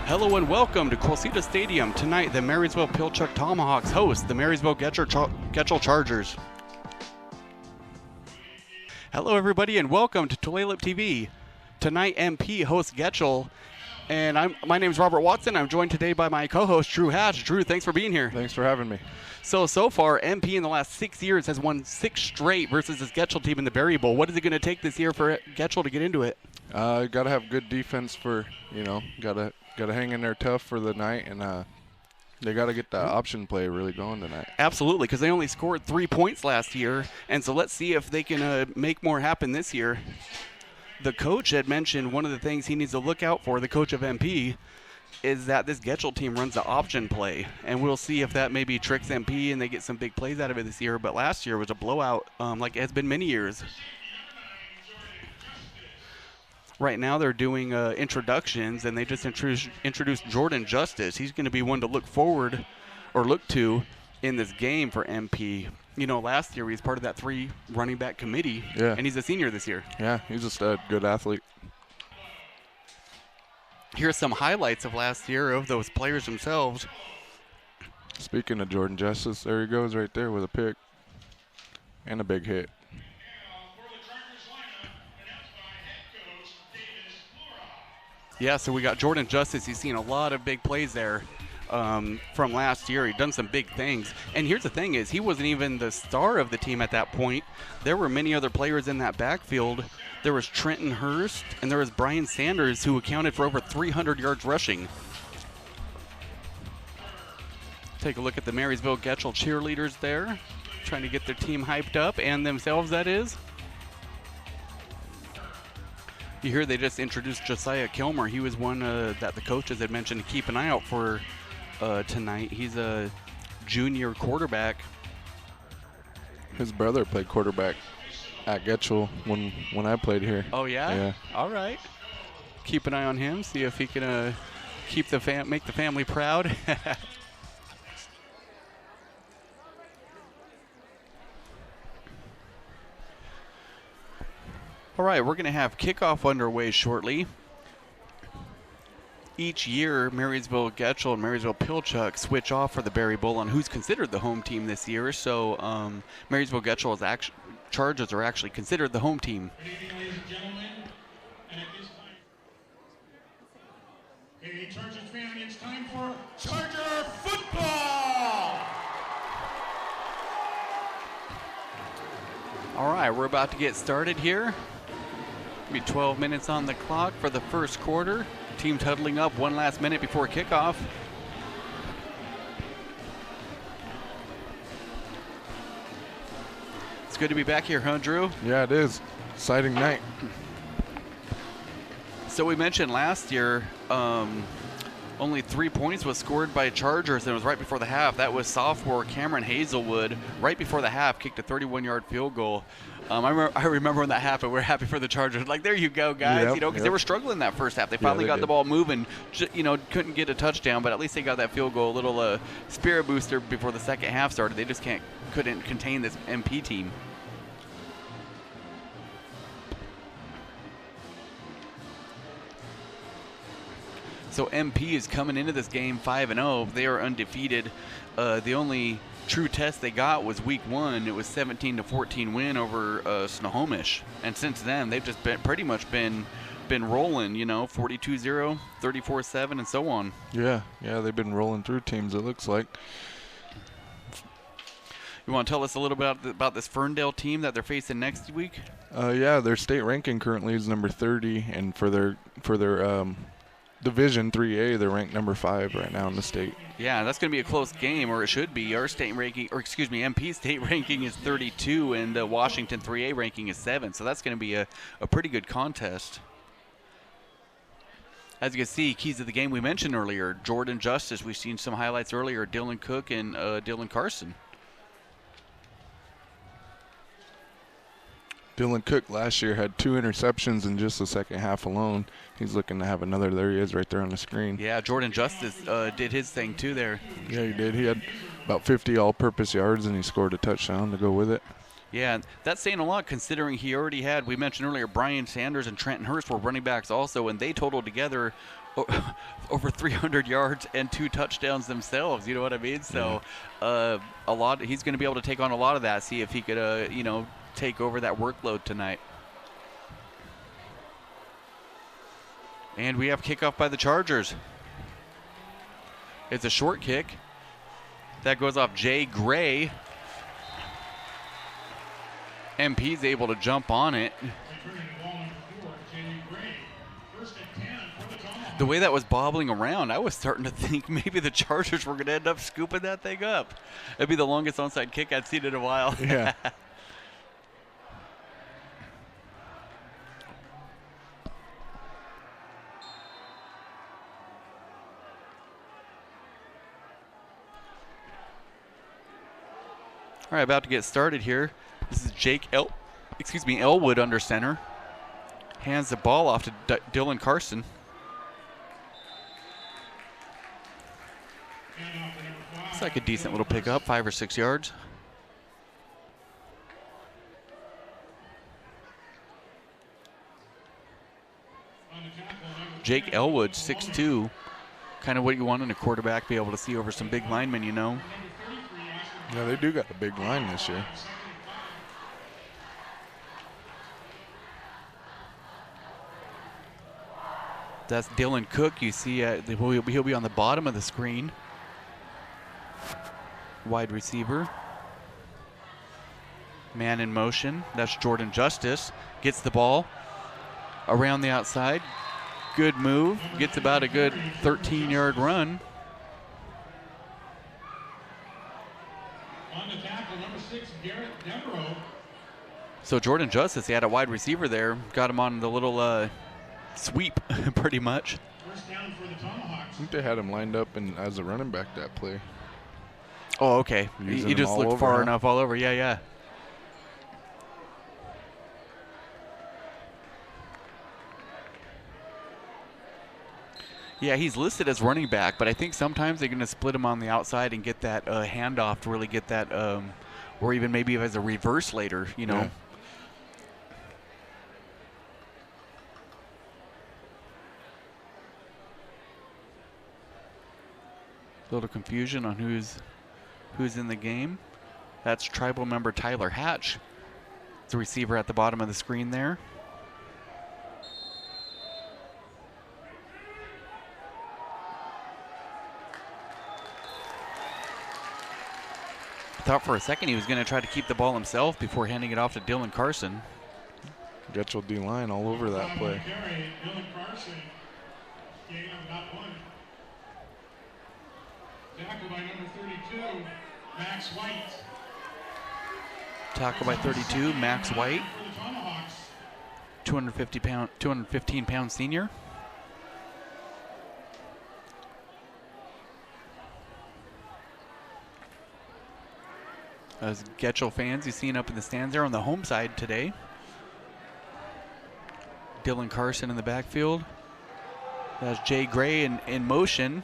Hello and welcome to Ceda Stadium. Tonight, the Marysville-Pilchuck Tomahawks host the Marysville-Getchell Chargers. Hello everybody and welcome to Tulalip TV. Tonight, MP hosts Getchell, and my name is Robert Watson. I'm joined today by my co-host, Drew Hatch. Drew, thanks for being here. Thanks for having me. So far, MP in the last 6 years has won 6 straight versus this Getchell team in the Berry Bowl. What is it going to take this year for Getchell to get into it? Got to have good defense for, got to hang in there tough for the night, and they got to get that option play really going tonight. Absolutely, because they only scored 3 points last year, and so let's see if they can make more happen this year. The coach had mentioned one of the things he needs to look out for, the coach of MP, is that this Getchell team runs the option play, and we'll see if that maybe tricks MP and they get some big plays out of it this year. But last year was a blowout, like it has been many years. Right now they're doing introductions, and they just introduced Jordan Justice. He's going to be one to look to in this game for MP. You know, last year he was part of that 3 running back committee, and he's a senior this year. Yeah, he's just a good athlete. Here's some highlights of last year of those players themselves. Speaking of Jordan Justice, there he goes right there with a pick and a big hit. Yeah, so we got Jordan Justice. He's seen a lot of big plays there from last year. He's done some big things. And here's the thing is, he wasn't even the star of the team at that point. There were many other players in that backfield. There was Trenton Hurst, and there was Brian Sanders, who accounted for over 300 yards rushing. Take a look at the Marysville-Getchell cheerleaders there, trying to get their team hyped up, and themselves, that is. You hear they just introduced Josiah Kilmer. He was one that the coaches had mentioned to keep an eye out for tonight. He's a junior quarterback. His brother played quarterback at Getchell when I played here. Oh, yeah? Yeah. All right. Keep an eye on him, see if he can make the family proud. All right, we're going to have kickoff underway shortly. Each year, Marysville-Getchell and Marysville-Pilchuck switch off for the Berry Bowl on who's considered the home team this year. So Marysville-Getchell Chargers are actually considered the home team. Good evening, ladies and gentlemen. And at this time, hey, Chargers fan, it's time for Charger football. All right, we're about to get started here. Be 12 minutes on the clock for the first quarter. Teams huddling up one last minute before kickoff. It's good to be back here, huh, Drew? Yeah, it is. Exciting night. So we mentioned last year only 3 points was scored by Chargers, and it was right before the half. That was sophomore Cameron Hazelwood, right before the half, kicked a 31-yard field goal. I remember when that happened. We're happy for the Chargers. Like, there you go, guys. Because they were struggling that first half. They finally got the ball moving. Couldn't get a touchdown, but at least they got that field goal. A little spirit booster before the second half started. They just couldn't contain this MP team. So MP is coming into this game 5-0. They are undefeated. The only true test they got was week 1. It was 17-14 win over Snohomish, and since then they've just pretty much been rolling. 42-0, 34-7, and so on. Yeah, they've been rolling through teams. It looks like. You want to tell us a little bit about this Ferndale team that they're facing next week? Their state ranking currently is number 30, and for their Division 3A, they're ranked number 5 right now in the state. Yeah, that's going to be a close game, or it should be. Our state ranking, MP state ranking is 32, and the Washington 3A ranking is 7. So that's going to be a pretty good contest. As you can see, keys to the game we mentioned earlier, Jordan Justice. We've seen some highlights earlier, Dylan Cook and Dylan Carson. Dylan Cook last year had 2 interceptions in just the second half alone. He's looking to have another. There he is right there on the screen. Yeah, Jordan Justice did his thing too there. Yeah, he did. He had about 50 all-purpose yards, and he scored a touchdown to go with it. Yeah, that's saying a lot considering he already had, we mentioned earlier, Brian Sanders and Trenton Hurst were running backs also, and they totaled together over 300 yards and 2 touchdowns themselves. You know what I mean? So a lot. He's going to be able to take on a lot of that. See if he could, take over that workload tonight. And we have kickoff by the Chargers. It's a short kick. That goes off Jay Gray. MP's able to jump on it. The way that was bobbling around, I was starting to think maybe the Chargers were going to end up scooping that thing up. It'd be the longest onside kick I'd seen in a while. Yeah. All right, about to get started here. This is Elwood under center. Hands the ball off to Dylan Carson. It's like a decent little pickup, 5 or 6 yards. Jake Elwood, 6'2", kind of what you want in a quarterback, be able to see over some big linemen, you know. Yeah, they do got a big line this year. That's Dylan Cook. You see he'll be on the bottom of the screen. Wide receiver. Man in motion. That's Jordan Justice. Gets the ball around the outside. Good move. Gets about a good 13-yard run. On the tackle, number 6, Garrett Devereaux. So Jordan Justice, he had a wide receiver there. Got him on the little sweep, pretty much. First down for the Tomahawks. I think they had him lined up as a running back that play. Oh, okay. Using He them just all looked over, far huh? enough all over. Yeah, yeah. Yeah, he's listed as running back, but I think sometimes they're going to split him on the outside and get that handoff to really get that, or even maybe as a reverse later, you know. Yeah. A little confusion on who's in the game. That's tribal member Tyler Hatch. It's a receiver at the bottom of the screen there. Thought for a second he was going to try to keep the ball himself before handing it off to Dylan Carson. Getchell D-line all over that play. Carry, Dylan Carson. Gain of about 1. Tackle by number 32, Max White. Tackle by 32, Max White. For the Tomahawks. 215-pound senior. As Getchell fans, you've seen up in the stands there on the home side today. Dylan Carson in the backfield. That's Jay Gray in motion.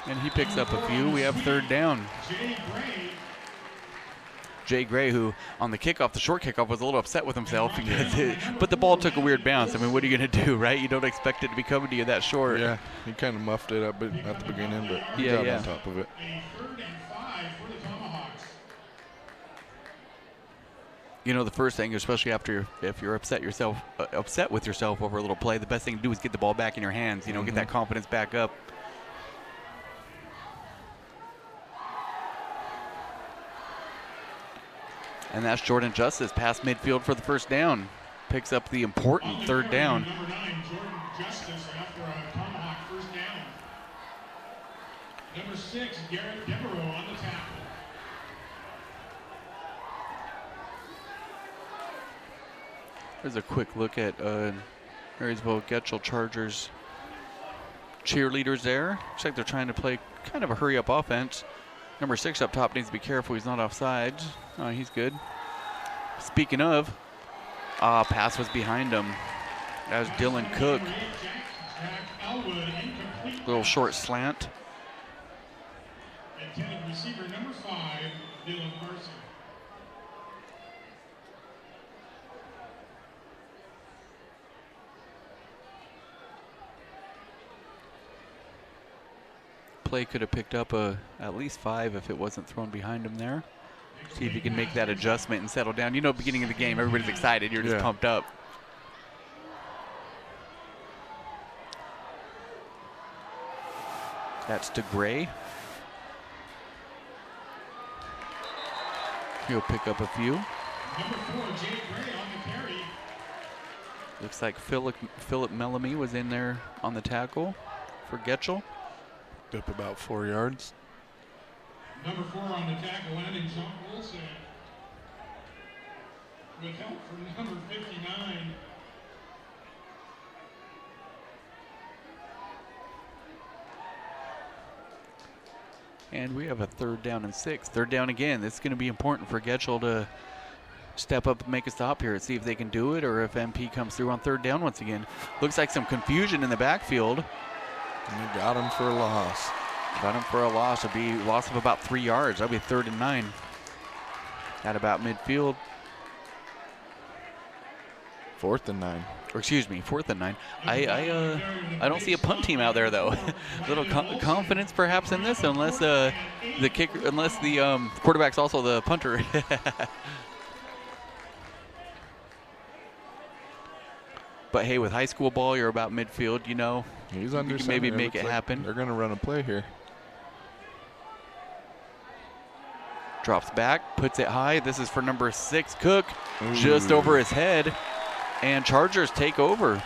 And he picks up a few. We have third down. Jay Gray, who on the kickoff, the short kickoff, was a little upset with himself because but the ball took a weird bounce. I mean, what are you going to do, right? You don't expect it to be coming to you that short. Yeah, he kind of muffed it up at the beginning, but he got on top of it. A 3rd and 5 for the Tomahawks. You know, the first thing, especially after if you're upset with yourself over a little play, the best thing to do is get the ball back in your hands. You know, get that confidence back up. And that's Jordan Justice past midfield for the first down. Picks up the important third down. Number 9, Jordan Justice after a Tomahawk first down. Number 6, Garrett Devereaux on the tackle. There's a quick look at Marysville-Getchell Chargers cheerleaders there. Looks like they're trying to play kind of a hurry-up offense. Number 6 up top needs to be careful. He's not offside. Oh, he's good. Speaking of, pass was behind him. That was Dylan Cook. Little short slant. Intended receiver number 5, Dylan Carson. play could have picked up at least 5 if it wasn't thrown behind him there. See if he can make that adjustment and settle down. You know, beginning of the game, everybody's excited. You're just pumped up. That's to Gray. He'll pick up a few. Number 4, Jay Gray on the carry. Looks like Philip Mellamy was in there on the tackle for Getchell. Up about 4 yards. Number 4 on the tackle, Landon Olsen. With help from number 59. And we have a 3rd down and 6. 3rd down again. This is going to be important for Getchell to step up and make a stop here and see if they can do it or if MP comes through on 3rd down once again. Looks like some confusion in the backfield. And they got him for a loss. Got him for a loss. It'll be a loss of about 3 yards. That'll be 3rd and 9. At about midfield. 4th and 9. Or excuse me, 4th and 9. I don't see a punt team out there though. Little confidence perhaps in this, unless the quarterback's also the punter. But hey, with high school ball, you're about midfield. You know, He's you under can maybe center. make it Looks like happen. They're going to run a play here. Drops back, puts it high. This is for number 6, Cook, Ooh. just over his head. And Chargers take over.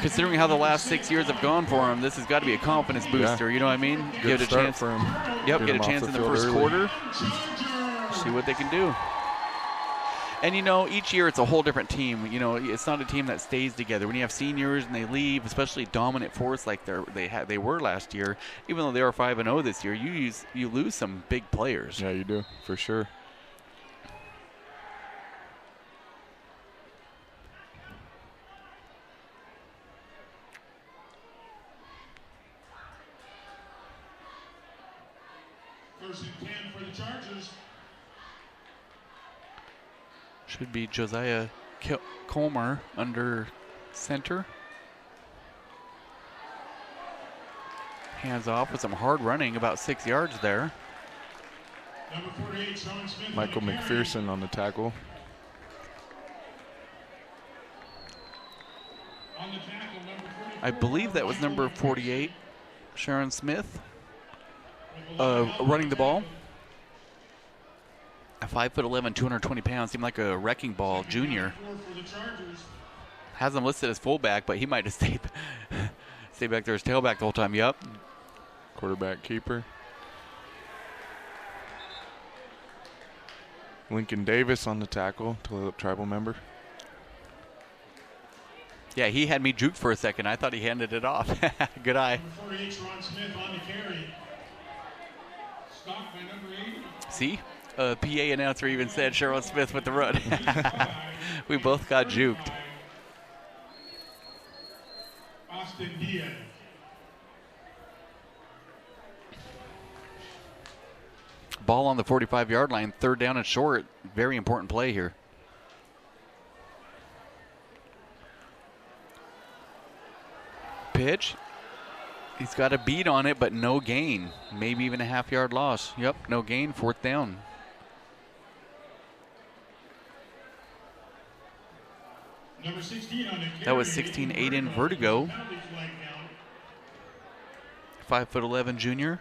Considering how the last 6 years have gone for him, this has got to be a confidence booster. You know what I mean? Good Give it a start chance. for him. Yep, get a him chance off in the field first early. quarter. See what they can do. And you know, each year it's a whole different team. You know, it's not a team that stays together. When you have seniors and they leave, especially dominant force like they were last year, even though they are 5-0 this year, you lose some big players. Yeah, you do, for sure. First and 10 for the Chargers. Should be Josiah Kilmer under center. Hands off with some hard running, about 6 yards there. Number 48, Sean Smith. Michael on the carry. McPherson on the tackle. On the tackle, number 44, I believe that was number Michael 48, Sharon Smith, with the line out running the ball. tackle. At 5'11", 220 pounds, seemed like a wrecking ball junior. 4 for the Chargers. Has him listed as fullback, but he might have stayed back there as tailback the whole time. Yep. Quarterback keeper. Lincoln Davis on the tackle, tribal member. Yeah, he had me juked for a second. I thought he handed it off. Good eye. Number 48, Sean Smith on the carry. Stopped by number 8. See? PA announcer even said Sharon Smith with the run. We both got juked. Austin Diaz. Ball on the 45-yard line, 3rd down and short. Very important play here. Pitch. He's got a beat on it, but no gain. Maybe even a half-yard loss. Yep, no gain, 4th down. Number 16 on the carry. That was 16, 8 in Vertigo. Penalty flag down. 5'11" junior.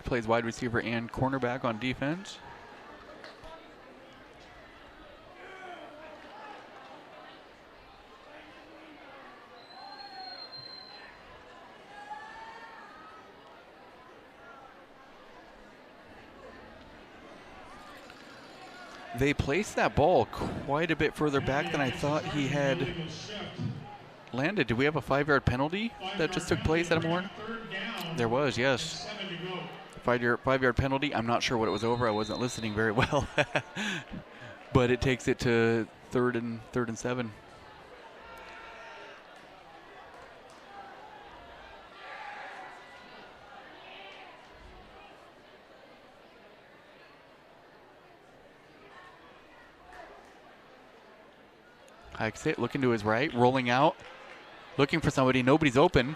Plays wide receiver and cornerback on defense. They placed that ball quite a bit further back than I thought he had Illegal shift. landed. Did we have a 5-yard penalty that just took place at Amorn? 3rd down. There was, yes. 7 to go. 5-yard penalty. I'm not sure what it was over. I wasn't listening very well. But it takes it to 3rd and 7. Hikes it, looking to his right, rolling out, looking for somebody. Nobody's open.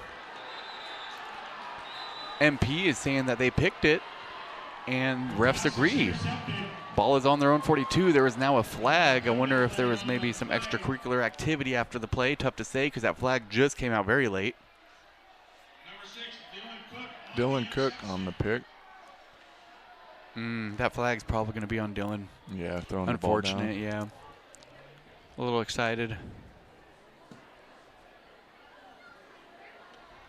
MP is saying that they picked it, and refs agree. Ball is on their own 42. There is now a flag. I wonder if there was maybe some extracurricular activity after the play. Tough to say because that flag just came out very late. Dylan Cook on the pick. That flag's probably going to be on Dylan. Yeah, throwing the ball down. Unfortunate, yeah. A little excited.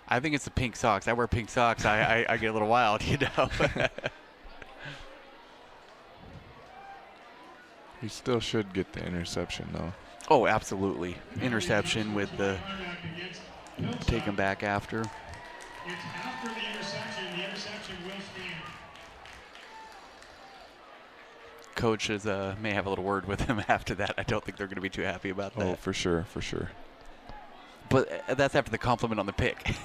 I think it's the pink socks. I wear pink socks. I get a little wild, you know. He still should get the interception, though. Oh, absolutely. Interception with the take him back after. It's after the interception. The interception will stand. Coaches may have a little word with him after that. I don't think they're going to be too happy about that. Oh, for sure, for sure. But that's after the compliment on the pick.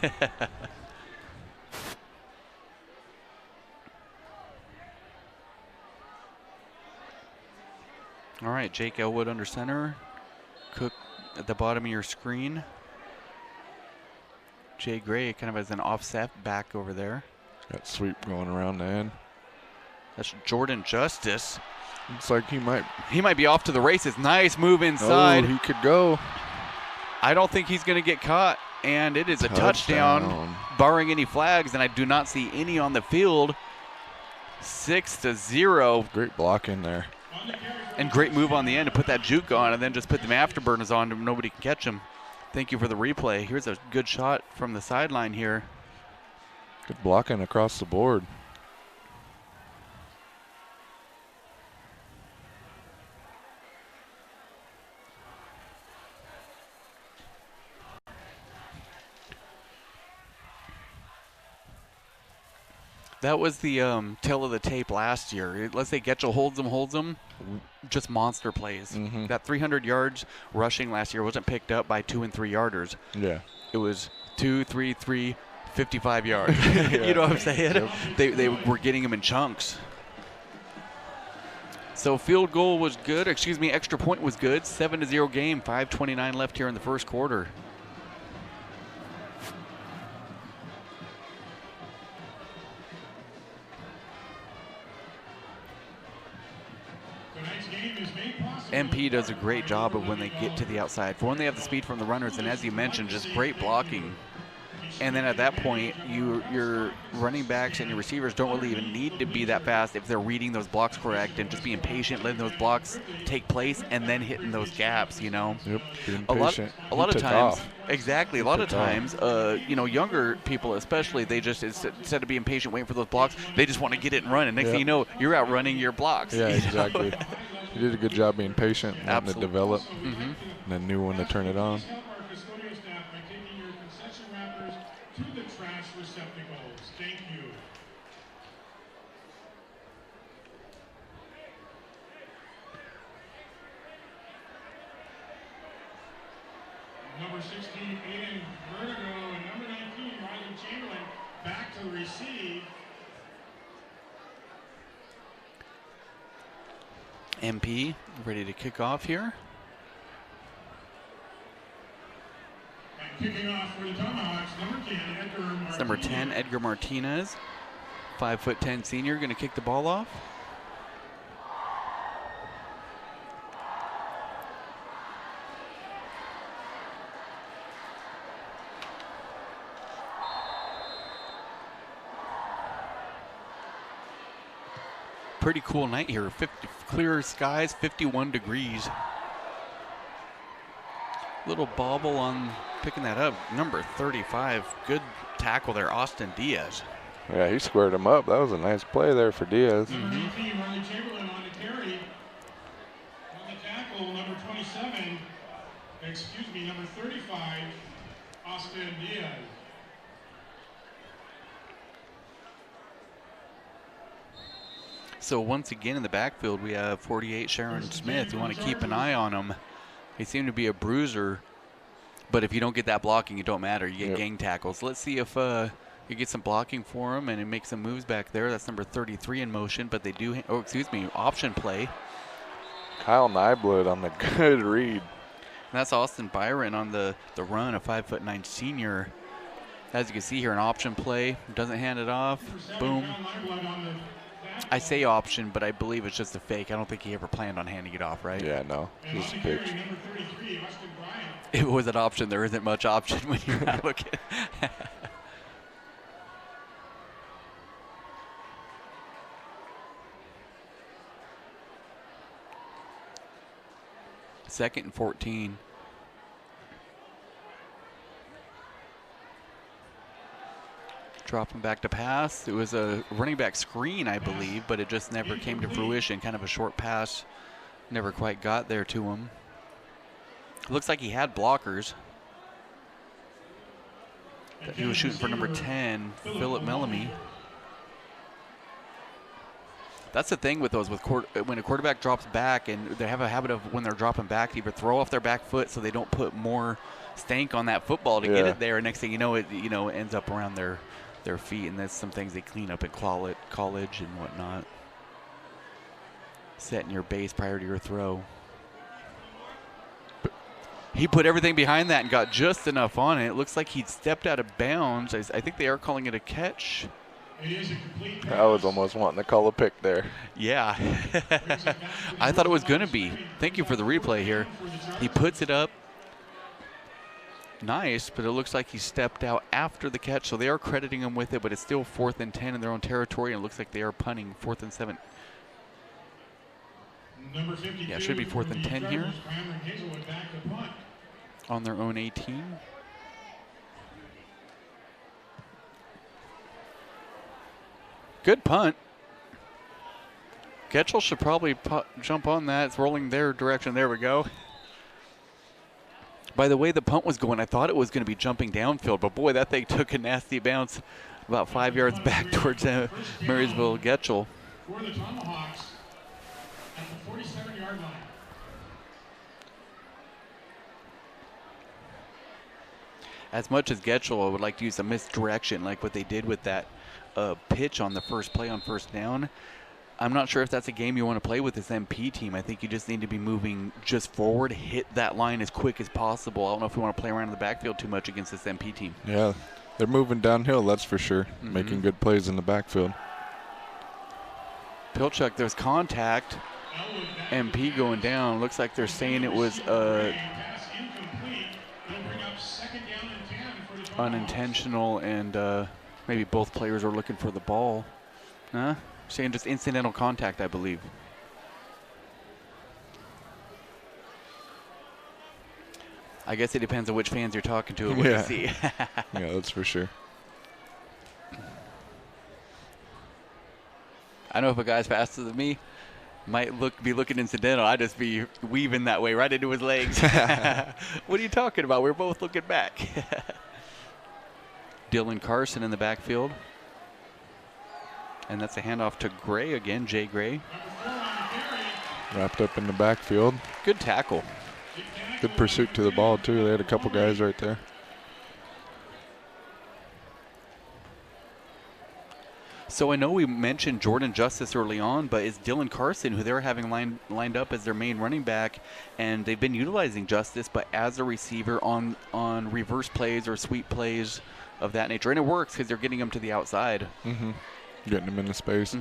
All right, Jake Elwood under center. Cook at the bottom of your screen. Jay Gray kind of as an offset back over there. Got sweep going around the end. That's Jordan Justice. Looks like he might be off to the races. Nice move inside. Oh, he could go. I don't think he's going to get caught, and it is a touchdown, barring any flags, and I do not see any on the field. 6-0. Great block in there. And great move on the end to put that juke on and then just put them afterburners on and nobody can catch him. Thank you for the replay. Here's a good shot from the sideline here. Good blocking across the board. That was the tail of the tape last year. Let's say Getchell holds them, just monster plays. That 300 yards rushing last year wasn't picked up by 2 and 3 yarders. Yeah. It was 2, 3, 3, 55 yards. You know what I'm saying? Yep. They were getting them in chunks. So field goal was good. Excuse me, extra point was good. 7-0 game. 5:29 left here in the first quarter. MP does a great job of when they get to the outside. For when they have the speed from the runners, and as you mentioned, just great blocking. And then at that point, your running backs and your receivers don't really even need to be that fast if they're reading those blocks correct and just being patient, letting those blocks take place, and then hitting those gaps, you know. Yep, being a patient. lot of times, off. exactly. A lot of times, you know, younger people especially, they just, instead of being patient, waiting for those blocks, they just want to get it and run. And next thing you know, you're out running your blocks. Yeah, you know? exactly. He did a good job being patient, wanting to develop, Mm-hmm. and then knew when to turn it on. Help our custodial staff by taking your concession wrappers to the trash receptacles. Thank you. Number 16, Aiden Vertigo, and number 19, Riley Chamberlain, back to receive. MP ready to kick off here. And kicking off for the Tomahawks, number 10, Edgar Martinez. It's number 10, Edgar Martinez, 5'10" senior, going to kick the ball off. Pretty cool night here. Clear skies, 51 degrees. Little bobble on picking that up. Number 35, good tackle there, Austin Diaz. Yeah, he squared him up. That was a nice play there for Diaz. Number 19, Riley Chamberlain on the carry. On the tackle, number 27, number 35, Austin Diaz. So once again in the backfield, we have 48 Sharon Smith. You want to keep an eye on him. He seemed to be a bruiser, but if you don't get that blocking, it don't matter. You get gang tackles. Let's see if you get some blocking for him and he makes some moves back there. That's number 33 in motion, but they do, option play. Kyle Nyblood on the good read. And that's Austin Byron on the run, a 5'9" senior. As you can see here, an option play. Doesn't hand it off. Boom. I say option, but I believe it's just a fake. I don't think he ever planned on handing it off, right? Yeah, no. Just a pitch. If it was an option, there isn't much option when you're not looking. Second and 14. Dropping back to pass. It was a running back screen, I believe, but it just never came to fruition. Kind of a short pass. Never quite got there to him. Looks like he had blockers. He was shooting for number 10, Philip Mellamy. That's the thing with those, when a quarterback drops back, and they have a habit of when they're dropping back to either throw off their back foot so they don't put more stank on that football to get it there. Next thing you know, it ends up around their feet, and that's some things they clean up in college and whatnot. Setting your base prior to your throw. He put everything behind that and got just enough on it. It looks like he'd stepped out of bounds. I think they are calling it a catch. I was almost wanting to call a pick there. Yeah. I thought it was going to be. Thank you for the replay here. He puts it up. Nice, but it looks like he stepped out after the catch, so they are crediting him with it, but it's still 4th and 10 in their own territory, and it looks like they are punting 4th and 7. Yeah, it should be 4th and 10 here. On their own 18. Good punt. Getchell should probably jump on that. It's rolling their direction. There we go. By the way the punt was going, I thought it was going to be jumping downfield, but boy, that thing took a nasty bounce about 5 yards back towards Marysville-Getchell. For the Tomahawks at the 47-yard line. As much as Getchell would like to use a misdirection like what they did with that pitch on the first play on first down, I'm not sure if that's a game you want to play with this MP team. I think you just need to be moving just forward, hit that line as quick as possible. I don't know if we want to play around in the backfield too much against this MP team. Yeah, they're moving downhill, that's for sure. Making good plays in the backfield. Pilchuck, there's contact. MP going down. Looks like they're saying it was unintentional, and maybe both players are looking for the ball. Huh? Saying just incidental contact, I believe. I guess it depends on which fans you're talking to and what you see. Yeah, that's for sure. I know if a guy's faster than me, might be looking incidental. I'd just be weaving that way right into his legs. What are you talking about? We're both looking back. Dylan Carson in the backfield. And that's a handoff to Gray again, Jay Gray. Wrapped up in the backfield. Good tackle. Good pursuit to the ball, too. They had a couple guys right there. So I know we mentioned Jordan Justice early on, but it's Dylan Carson who they were having lined up as their main running back, and they've been utilizing Justice, but as a receiver on reverse plays or sweep plays of that nature. And it works because they're getting him to the outside. Getting him into space.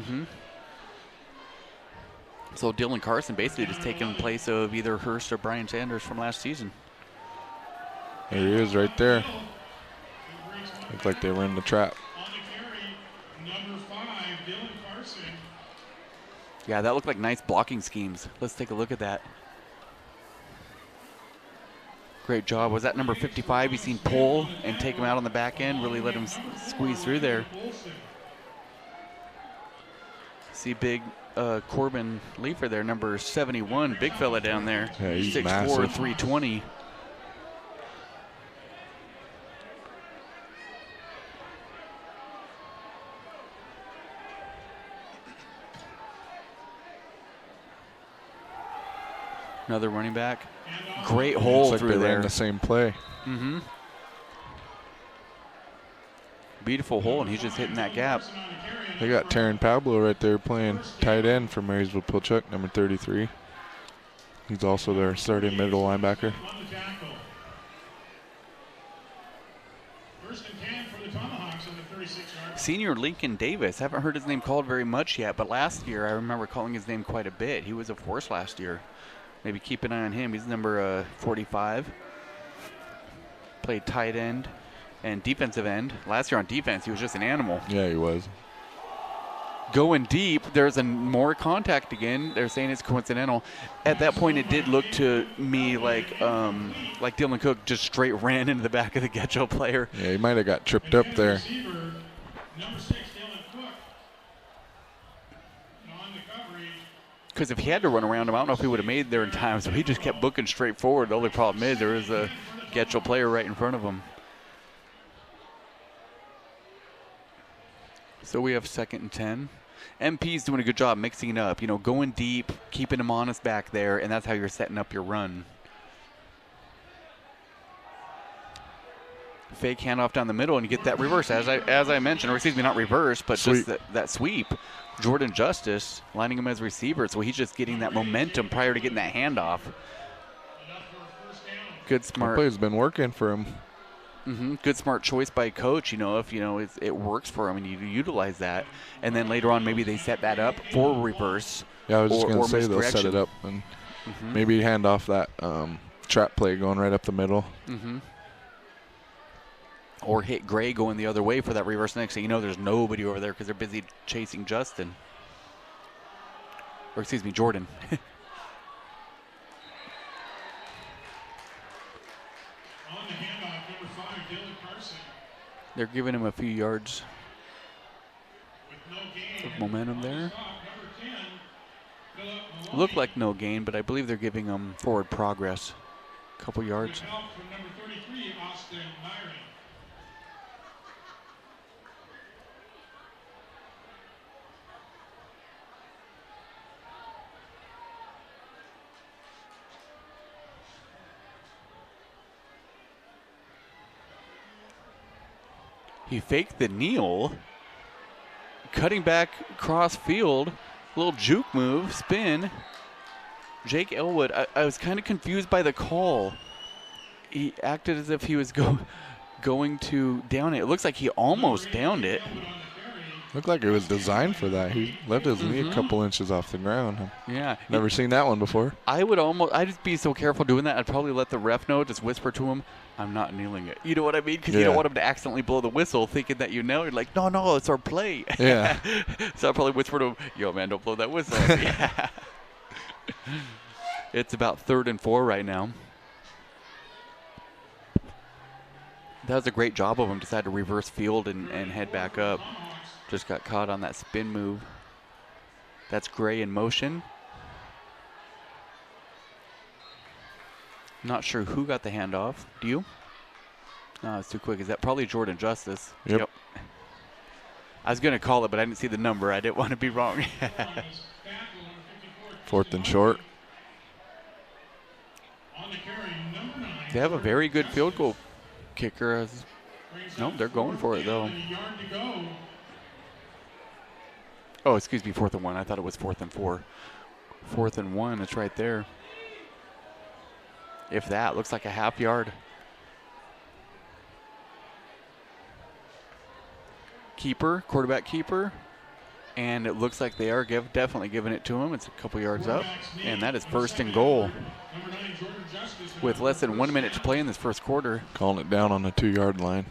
So Dylan Carson basically just taking place of either Hurst or Brian Sanders from last season. There he is right there. Looks like they were in the trap. Yeah, that looked like nice blocking schemes. Let's take a look at that. Great job. Was that number 55? You seen pull and take him out on the back end, really let him squeeze through there. See big Corbin Leafer there, number 71, big fella down there. Yeah, he's 6'4", massive. 320. Another running back. Great hole Looks like through they there. ran the same play. Beautiful hole, and he's just hitting that gap. They got Taryn Pablo right there playing tight end for Marysville-Pilchuck, number 33. He's also their starting middle linebacker. First and 10 for the Senior Lincoln Davis. Haven't heard his name called very much yet, but last year I remember calling his name quite a bit. He was a force last year. Maybe keep an eye on him. He's number 45. Played tight end and defensive end. Last year on defense, he was just an animal. Yeah, he was. Going deep, there's more contact again. They're saying it's coincidental. At that point, it did look to me like Dylan Cook just straight ran into the back of the Getchell player. Yeah, he might have got tripped up there. Because if he had to run around him, I don't know if he would have made there in time. So he just kept booking straight forward. The only problem is there was a Getchell player right in front of him. So we have 2nd and 10. MP's doing a good job mixing it up, going deep, keeping him honest back there, and that's how you're setting up your run. Fake handoff down the middle, and you get that reverse, as I mentioned, or excuse me, not reverse, but Sweep. just that sweep. Jordan Justice lining him as receiver, so he's just getting that momentum prior to getting that handoff. Good, smart. That play's been working for him. Good, smart choice by coach. If it works for him and you utilize that, and then later on maybe they set that up for reverse. Yeah, I was just or going to say they'll misdirection. set it up and maybe hand off that trap play going right up the middle. Or hit Gray going the other way for that reverse. Next thing you know, there's nobody over there because they're busy chasing Justin. Or excuse me, Jordan. On the handoff, number 5, Dylan Carson. They're giving him a few yards With no gain. of momentum there. Stop, number 10, Philip Maloney. Looked like no gain, but I believe they're giving him forward progress. A couple yards. With help from number 33, Austin Byron. He faked the kneel. Cutting back cross field. Little juke move, spin. Jake Elwood, I was kind of confused by the call. He acted as if he was going to down it. It looks like he almost downed it. Looked like it was designed for that. He left his knee a couple inches off the ground. Yeah. Never seen that one before. I'd just be so careful doing that. I'd probably let the ref know, just whisper to him, I'm not kneeling it. You know what I mean? Because you don't want him to accidentally blow the whistle thinking that you know. You're like, no, it's our play. Yeah. So I'd probably whisper to him, yo, man, don't blow that whistle. Yeah. It's about 3rd and 4 right now. That was a great job of him. Decided to reverse field and head back up. Just got caught on that spin move. That's Gray in motion. Not sure who got the handoff. Do you? No, it's too quick. Is that probably Jordan Justice? Yep. I was going to call it, but I didn't see the number. I didn't want to be wrong. 4th and short. They have a very good field goal kicker. Nope, they're going for it, though. Oh, excuse me, 4th and 1. I thought it was 4th and 4. 4th and 1, it's right there. If that, looks like a half yard. Keeper, quarterback keeper. And it looks like they are definitely giving it to him. It's a couple yards up. And that is 1st and goal. With less than 1 minute to play in this first quarter. Calling it down on the 2-yard line.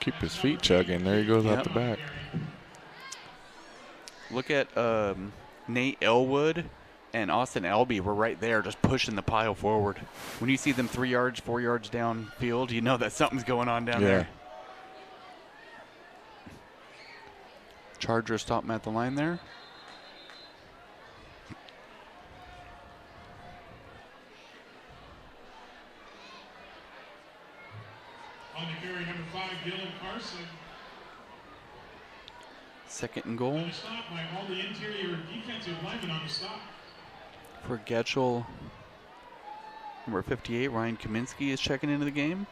Keep his feet chugging. There he goes out the back. Look at Nate Elwood and Austin Albee were right there just pushing the pile forward. When you see them 3 yards, 4 yards downfield, you know that something's going on down there. Chargers stop him at the line there. On the carry, number 5, Dylan Carson. 2nd and goal. On the stop by all the interior defensive linemen on the stop. For Getchell, number 58, Ryan Kaminsky is checking into the game.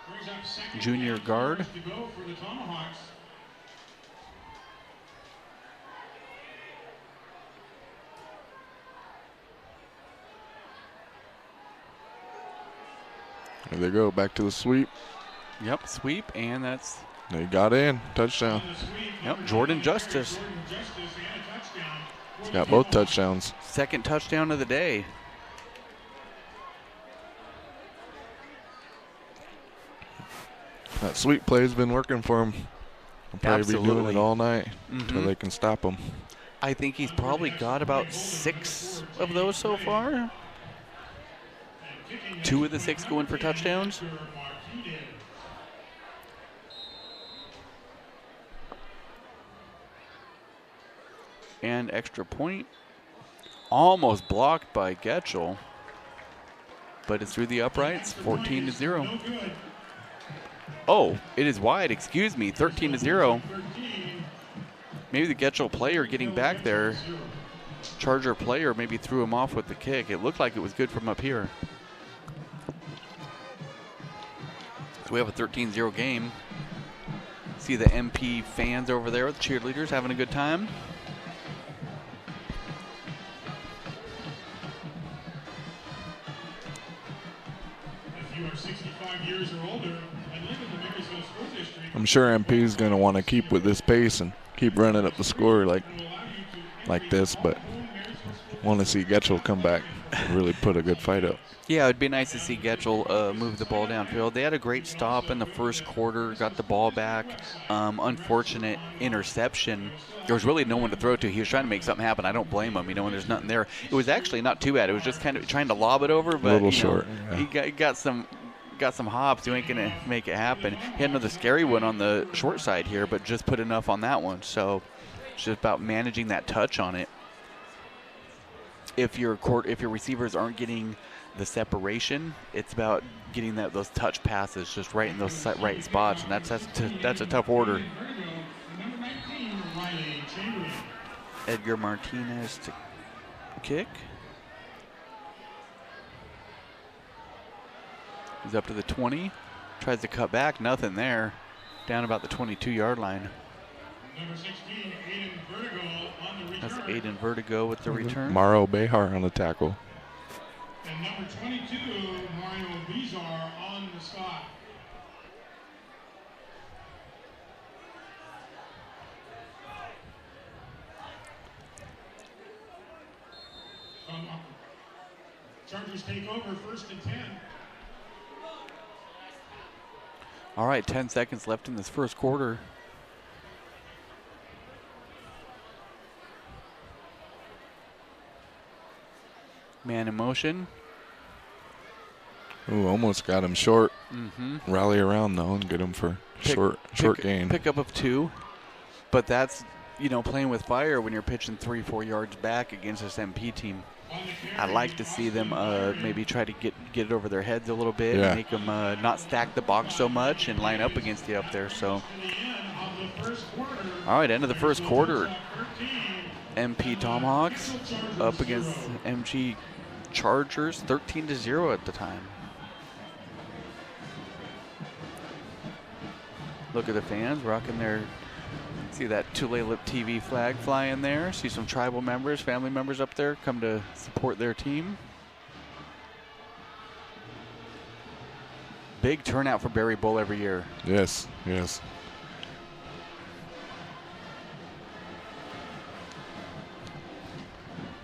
Brings up 2nd Junior and guard. yards to go for the Tomahawks. There they go, back to the sweep. Yep, sweep, and that's They got in. Touchdown. Yep, Jordan Justice. He's got both touchdowns. Second touchdown of the day. That sweep play's been working for him. They'll probably be doing it all night until they can stop him. I think he's probably got about 6 of those so far. 2 of the 6 going for touchdowns. And extra point. Almost blocked by Getchell. But it's through the uprights, 14-0. Oh, it is wide, excuse me, 13-0. Maybe the Getchell player getting back there, Charger player maybe threw him off with the kick. It looked like it was good from up here. So we have a 13-0 game. See the MP fans over there with the cheerleaders having a good time. If you are 65 years or older and live in the Marysville School District, I'm sure MP is going to want to keep with this pace and keep running up the score like this, but want to see Getchell come back and really put a good fight up. Yeah, it'd be nice to see Getchell move the ball downfield. They had a great stop in the first quarter, got the ball back. Unfortunate interception. There was really no one to throw to. He was trying to make something happen. I don't blame him, when there's nothing there. It was actually not too bad. It was just kind of trying to lob it over, but a little short. Yeah. He got some hops. You ain't gonna make it happen. He had another scary one on the short side here, but just put enough on that one. So it's just about managing that touch on it. If your receivers aren't getting the separation, it's about getting those touch passes just right in those right spots, and that's a tough order. Edgar Martinez to kick. He's up to the 20, tries to cut back, nothing there. Down about the 22-yard line. number 16, Aiden Vertigo on the return. That's Aiden Vertigo with the return. Mikie Behar on the tackle. And number 22, Mario Bizar on the stop. Chargers take over, 1st and 10. All right, 10 seconds left in this first quarter. Man in motion. Ooh, almost got him short. Rally around though and get him for short gain. Pickup of 2, but that's playing with fire when you're pitching 3-4 yards back against this MP team. I like to see them maybe try to get it over their heads a little bit, and make them not stack the box so much and line up against you up there. So, all right, end of the first quarter. MP Tomahawks up against MG Chargers, 13-0 at the time. Look at the fans rocking their. See that Tulalip TV flag flying there. See some tribal members, family members up there come to support their team. Big turnout for Berry Bowl every year. Yes, yes.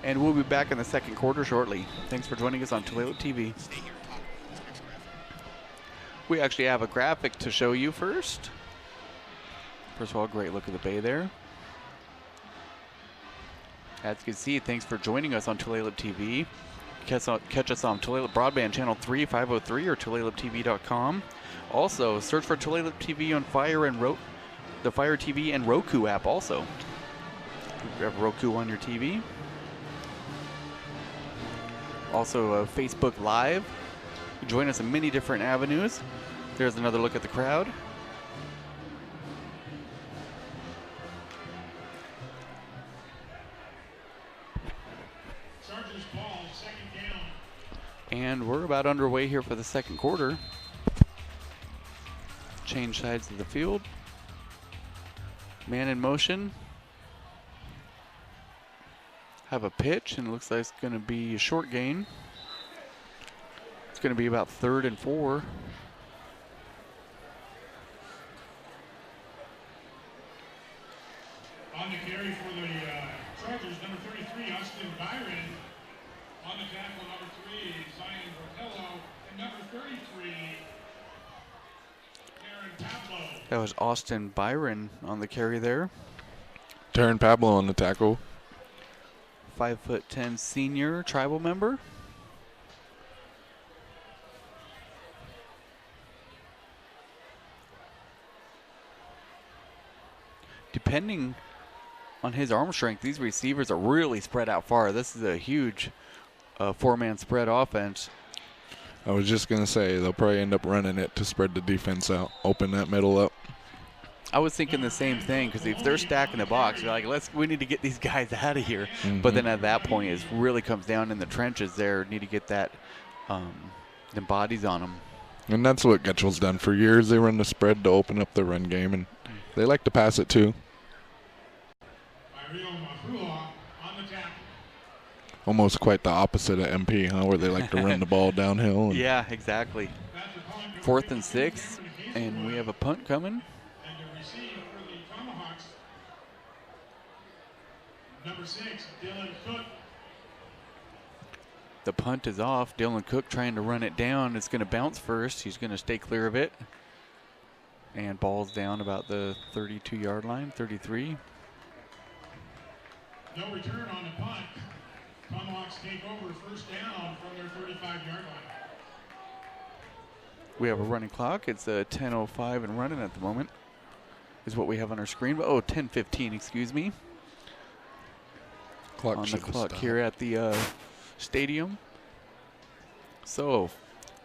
And we'll be back in the second quarter shortly. Thanks for joining us on Tulalip TV. We actually have a graphic to show you first. First of all, great look at the bay there. As you can see, thanks for joining us on Tulalip TV. Catch us on Tulalip Broadband Channel 3, 503 or TulalipTV.com. Also, search for Tulalip TV on the Fire TV and Roku app also. You have Roku on your TV. Also, Facebook Live. Join us in many different avenues. There's another look at the crowd. Chargers ball, 2nd down. And we're about underway here for the second quarter. Change sides of the field. Man in motion. Have a pitch, and it looks like it's going to be a short gain. It's going to be about 3rd and 4. On the carry for the Chargers, number 33, Austin Byron. On the tackle, number 3, Zion Bortello. And number 33, Aaron Pablo. That was Austin Byron on the carry there. Taryn Pablo on the tackle. 5'10" senior tribal member. Depending on his arm strength, these receivers are really spread out far. This is a huge four-man spread offense. I was just going to say, they'll probably end up running it to spread the defense out, open that middle up. I was thinking the same thing, because if they're stacking the box, you're like, we need to get these guys out of here. Mm-hmm. But then at that point, it really comes down in the trenches there. Need to get that, the bodies on them. And that's what Getchell's done for years. They run the spread to open up the run game, and they like to pass it too. Almost quite the opposite of MP, huh? Where they like to run the ball downhill. Yeah, exactly. 4th and 6, and we have a punt coming. And to receive for the Tomahawks, number 6, Dylan Cook. The punt is off. Dylan Cook trying to run it down. It's going to bounce first. He's going to stay clear of it. And ball's down about the 32-yard line, 33. No return on the punt. Tomahawks take over first down from their 35-yard line. We have a running clock. It's 10:05 and running at the moment is what we have on our screen. Oh, 10:15, excuse me. Clock on the clock stopped here at the stadium. So,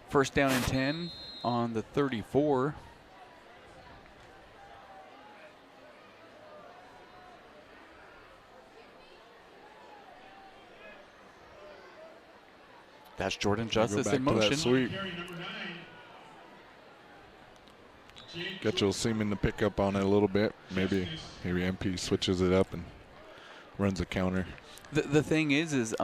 first down and 10 on the 34. That's Jordan Justice in motion. Sweep. Getchell seeming to pick up on it a little bit. Maybe MP switches it up and runs a counter. The thing is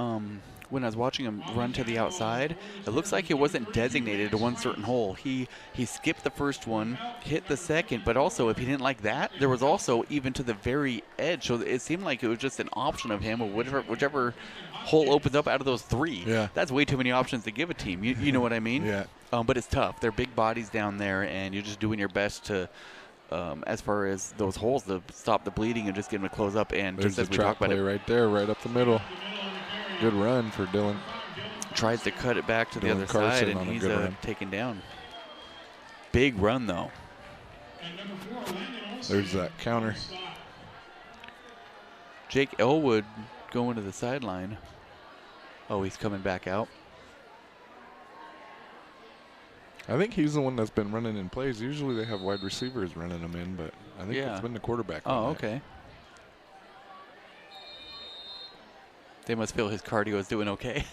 when I was watching him run to the outside, it looks like it wasn't designated to one certain hole. He skipped the first one, hit the second, but also if he didn't like that, there was also even to the very edge. So it seemed like it was just an option of him, or whichever hole opens up out of those 3. Yeah. That's way too many options to give a team. You know what I mean? Yeah. But it's tough. They're big bodies down there, and you're just doing your best to, as far as those holes, to stop the bleeding and just get them to close up. And There's just as the we trap talked about play it, right there, right up the middle. Good run for Dylan. tries to cut it back to the other Carson side, and on a he's good run. taken down. Big run, though. There's that counter. Jake Elwood going to the sideline. Oh, he's coming back out. I think he's the one that's been running in plays. Usually they have wide receivers running them in, but I think it's been the quarterback. Oh, okay. They must feel his cardio is doing okay.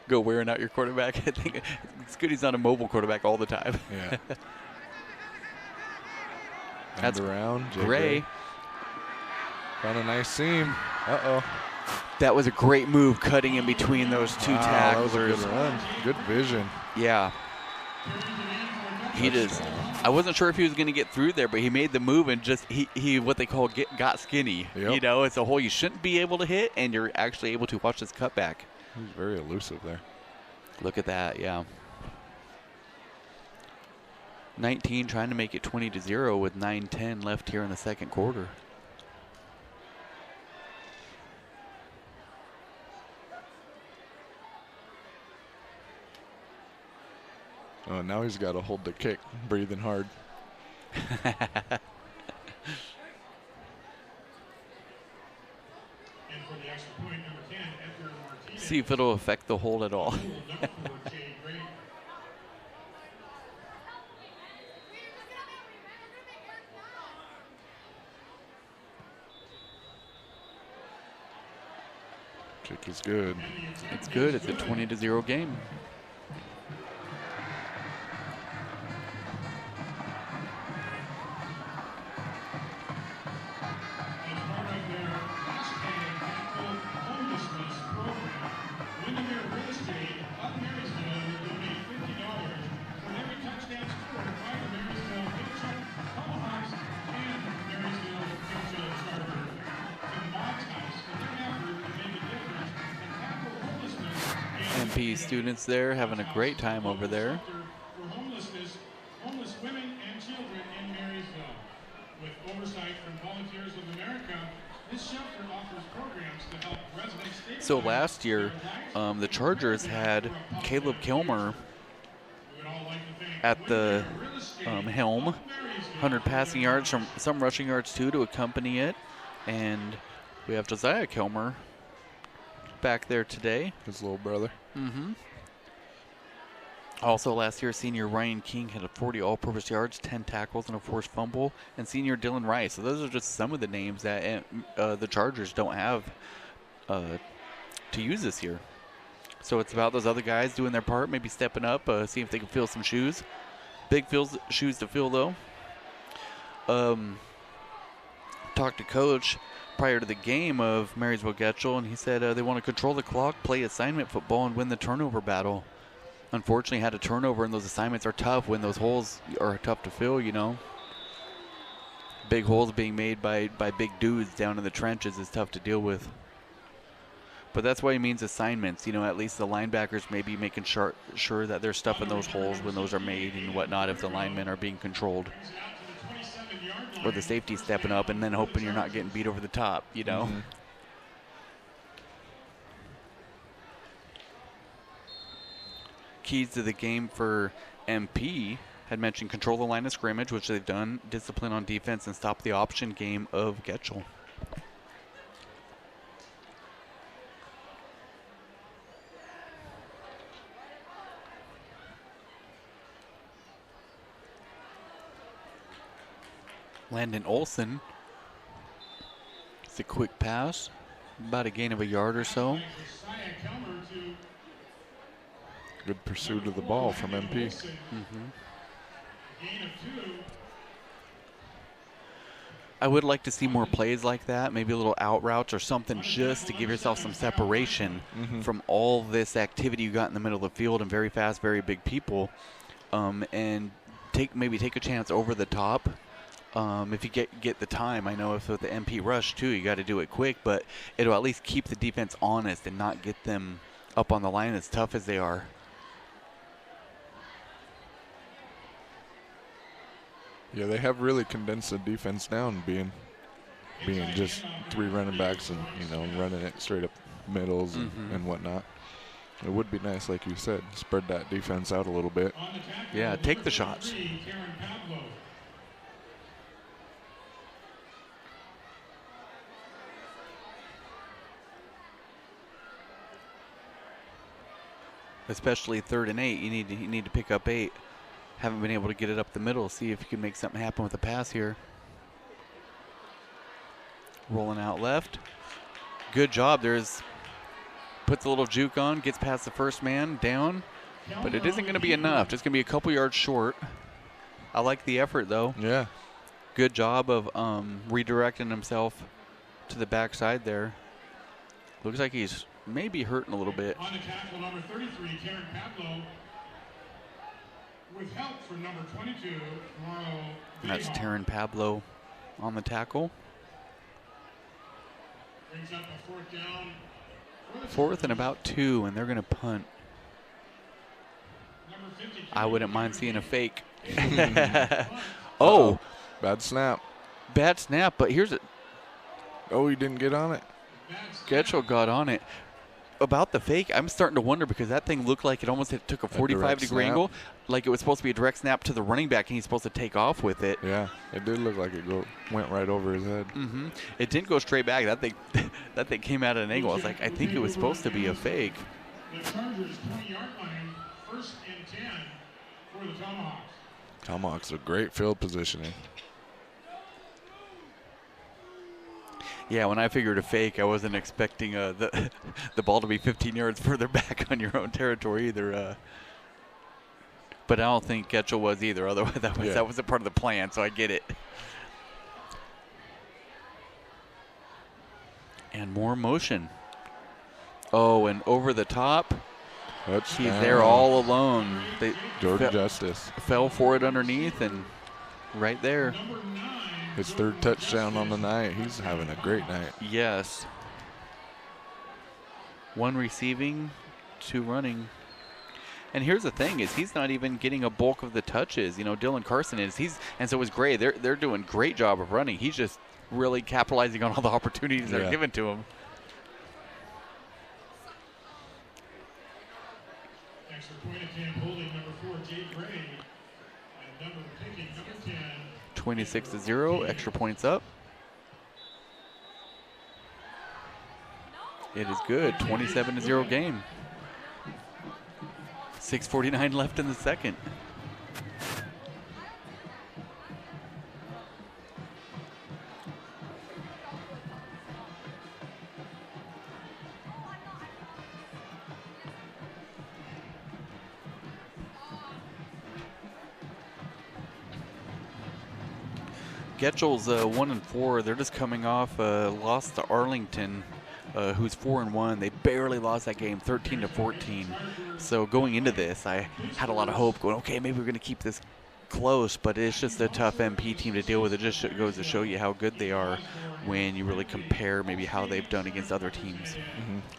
Go wearing out your quarterback. I think it's good he's not a mobile quarterback all the time. Yeah. That's around. Gray. Found a nice seam. Uh-oh. That was a great move, cutting in between those two tacklers. That was a good run. Good vision. Yeah. He just, I wasn't sure if he was going to get through there, but he made the move and just, he what they call got skinny. Yep. You know, it's a hole you shouldn't be able to hit, and you're actually able to watch this cutback. He's very elusive there. Look at that, yeah. 19 trying to make it 20-0 with 9:10 left here in the second quarter. Oh, now he's got to hold the kick, breathing hard. And for the extra point, number 10, Edgar Martinez. See if it'll affect the hold at all. Kick is good. It's good. It's a 20-0 game. MP students there having a great time over there. For homeless women and children in Marysville. With oversight from Volunteers of America, this shelter offers programs to help residents stabilize. So last year, the Chargers had Caleb Kilmer at the helm, 100 passing yards, some rushing yards too to accompany it. And we have Josiah Kilmer back there today. His little brother. Mm-hmm. Also last year, senior Ryan King had a 40 all-purpose yards, 10 tackles, and a forced fumble. And senior Dylan Rice. So those are just some of the names that the Chargers don't have to use this year. So it's about those other guys doing their part, maybe stepping up, see if they can fill some shoes. Big shoes to fill, though. Talked to Coach prior to the game of Marysville-Getchell, and he said they want to control the clock, play assignment football, and win the turnover battle. Unfortunately, had a turnover, and those assignments are tough when those holes are tough to fill, you know. Big holes being made by big dudes down in the trenches is tough to deal with. But that's why he means assignments. You know, at least the linebackers may be making sure that they're stuffing those holes when those are made and whatnot if the linemen are being controlled. Or the safety stepping up and then hoping you're not getting beat over the top, you know. Mm-hmm. Keys to the game for MP had mentioned control the line of scrimmage, which they've done, discipline on defense, and stop the option game of Getchell. Landon Olsen. It's a quick pass, about a gain of a yard or so. Good pursuit of the ball from MP. Mm-hmm. I would like to see more plays like that, maybe a little out routes or something just to give yourself some separation from all this activity you got in the middle of the field and very fast, very big people, and maybe take a chance over the top. If you get the time. I know if with the MP rush too, you got to do it quick, but it'll at least keep the defense honest and not get them up on the line as tough as they are. Yeah, they have really condensed the defense down, being just three running backs and, you know, running it straight up middles and whatnot. It would be nice, like you said, spread that defense out a little bit. Yeah, take the shots. Especially 3rd and 8, you need to pick up 8. Haven't been able to get it up the middle. See if you can make something happen with the pass here. Rolling out left. Good job. Puts a little juke on, gets past the first man, down. But it isn't going to be enough. Just going to be a couple yards short. I like the effort, though. Yeah. Good job of redirecting himself to the backside there. Looks like he's maybe hurting a little bit. On the tackle, number 33, Karen Pablo. With help from number 22, That's Taryn Pablo on the tackle. Brings up a 4th down. 4th and about 2, and they're going to punt. I wouldn't mind seeing a fake. Oh. Bad snap. Bad snap, but here's it. Oh, he didn't get on it. Getchell got on it. About the fake, I'm starting to wonder because that thing looked like it almost took a 45-degree angle, like it was supposed to be a direct snap to the running back, and he's supposed to take off with it. Yeah, it did look like it went right over his head. It didn't go straight back. That thing came out at an angle. I was like, I think it was supposed to be a fake. The Chargers 20-yard line, 1st and 10 for the Tomahawks. Tomahawks are great field positioning. Yeah, when I figured a fake, I wasn't expecting the ball to be 15 yards further back on your own territory either. But I don't think Getchell was either. Otherwise, that was a part of the plan, so I get it. And more motion. Oh, and over the top. He's there all alone. Jordan Justice fell for it underneath, and right there. His 3rd touchdown on the night. He's having a great night. Yes. 1 receiving two running. And here's the thing: is he's not even getting a bulk of the touches. You know, Dylan Carson is. And so is Gray. They're doing a great job of running. He's just really capitalizing on all the opportunities that are given to him. Extra point attempt holding number 4, Jake Gray. And number picking number 10. 26-0. Extra points up. It is good. 27-0 game. 6:49 left in the second. Getchell's 1-4. They're just coming off a loss to Arlington, who's 4-1. They barely lost that game, 13-14. So going into this, I had a lot of hope, going, okay, maybe we're going to keep this close, but it's just a tough MP team to deal with. It just goes to show you how good they are when you really compare maybe how they've done against other teams.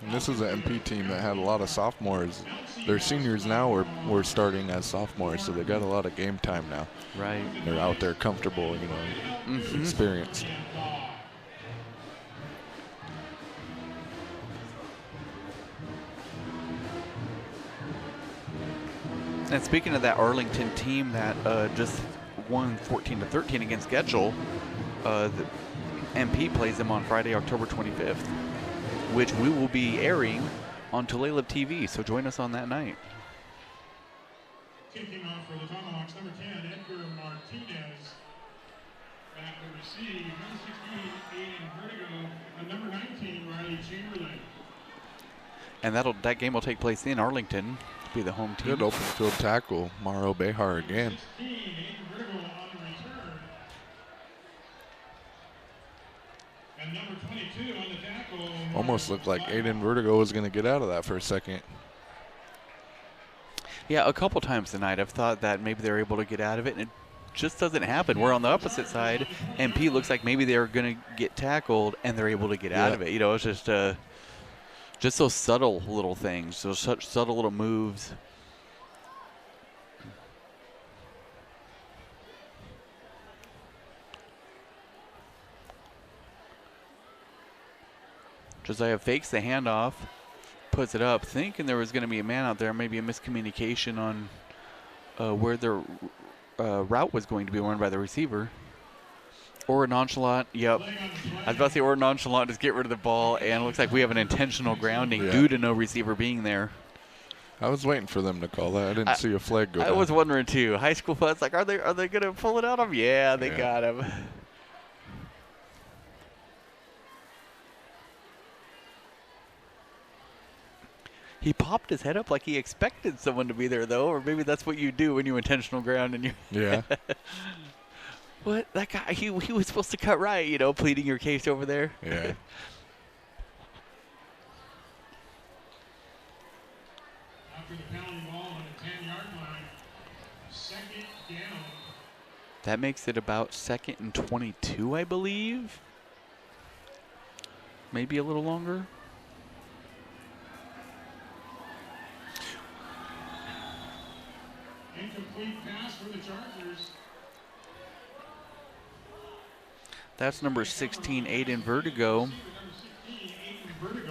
And this is an MP team that had a lot of sophomores. Their seniors now were starting as sophomores, so they got a lot of game time now. Right. They're out there comfortable, you know, experienced. And speaking of that Arlington team that just won 14-13 against Getchell, the MP plays them on Friday, October 25th, which we will be airing on Tulalip TV. So join us on that night. Kicking off for the Tomahawks, number 10, Edgar Martinez. Back to receive, number 16, Aiden Vertigo, and number 19, Riley Chamberlain. And that game will take place in Arlington. Be the home team. Good open field tackle, Mikie Behar again. And number 22 on the tackle. Almost looked like Aiden Vertigo was going to get out of that for a second. Yeah, a couple times tonight I've thought that maybe they're able to get out of it, and it just doesn't happen. We're on the opposite side. MP looks like maybe they're going to get tackled, and they're able to get out of it. You know, it's just those subtle little things, those such subtle little moves. Josiah fakes the handoff, puts it up, thinking there was going to be a man out there, maybe a miscommunication on where their route was going to be run by the receiver. Or a nonchalant, yep. I was about to say or nonchalant, just get rid of the ball, and it looks like we have an intentional grounding due to no receiver being there. I was waiting for them to call that. I didn't see a flag go down. I was wondering too. High school fans, like, are they going to pull it out of him? Yeah, they got him. He popped his head up like he expected someone to be there, though, or maybe that's what you do when you intentional ground and you. Yeah. What? That guy, he was supposed to cut right, you know, pleading your case over there. Yeah. After the penalty ball on the 10-yard line, second down. That makes it about 2nd and 22, I believe. Maybe a little longer. Incomplete pass for the Chargers. That's number 16, Aiden Vertigo,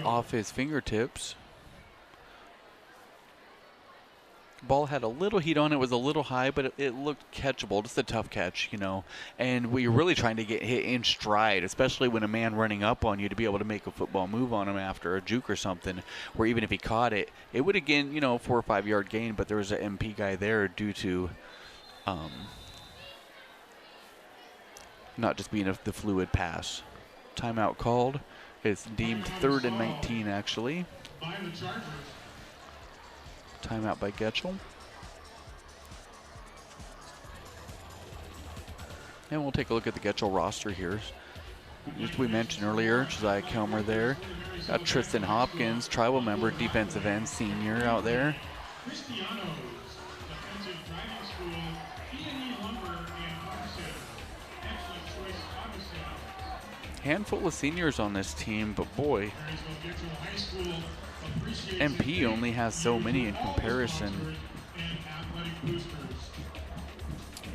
off his fingertips. Ball had a little heat on it, was a little high, but it looked catchable, just a tough catch, you know. And we're really trying to get hit in stride, especially when a man running up on you to be able to make a football move on him after a juke or something, where even if he caught it, it would again, you know, 4 or 5 yard gain, but there was an MP guy there due to not just being the fluid pass. Timeout called. It's deemed 3rd and 19, actually. By the Chargers. Timeout by Getchell. And we'll take a look at the Getchell roster here. As we mentioned earlier, Josiah Kilmer there. Got Tristan Hopkins, tribal member, defensive end, senior out there. Cristiano's defensive driving school, E&E Lumber in Carson. Excellent choice officer. Handful of seniors on this team, but boy. Marysville-Getchell High School MP only has so many in comparison.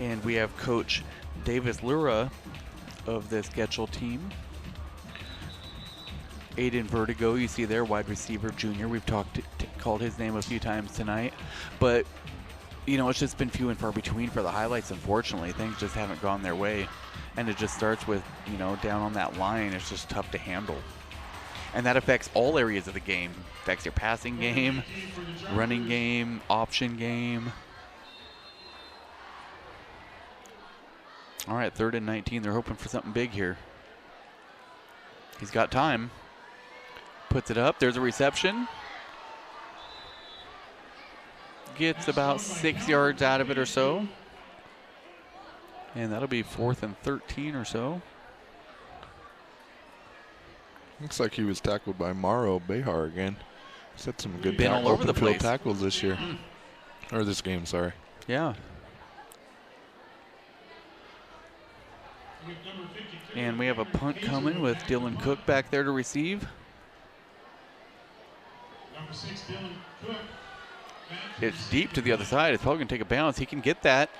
And we have Coach Davis Lura of this Getchell team. Aiden Vertigo, you see there, wide receiver junior. We've called his name a few times tonight. But, you know, it's just been few and far between for the highlights, unfortunately. Things just haven't gone their way. And it just starts with, you know, down on that line, it's just tough to handle. And that affects all areas of the game. Affects your passing game, running game, option game. All right, 3rd and 19. They're hoping for something big here. He's got time. Puts it up. There's a reception. Gets about 6 yards out of it or so. And that'll be 4th and 13 or so. Looks like he was tackled by Mikie Behar again. He's had some good all over the open field place. tackles this year. Or this game, sorry. Yeah. And we have a punt coming with Dylan Cook back there to receive. It's deep to the other side. It's probably going to take a bounce. He can get that.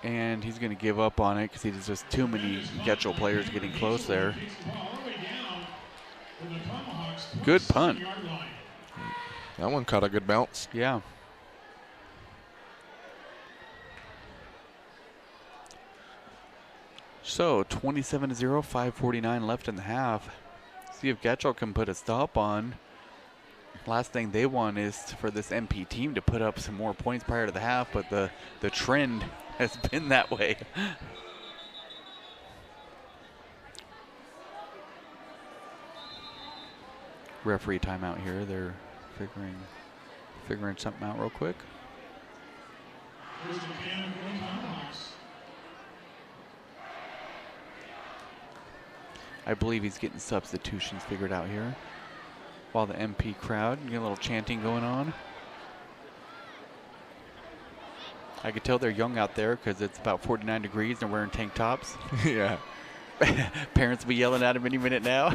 And he's going to give up on it because there's just too many Getchell players getting close there. Good punt. That one caught a good bounce. Yeah. So 27-0, 5:49 left in the half. See if Getchell can put a stop on. Last thing they want is for this MP team to put up some more points prior to the half, but the trend has been that way. Referee timeout here. They're figuring something out real quick. I believe he's getting substitutions figured out here. While the MP crowd, get a little chanting going on. I could tell they're young out there because it's about 49 degrees and they're wearing tank tops. Yeah. Parents will be yelling at him any minute now.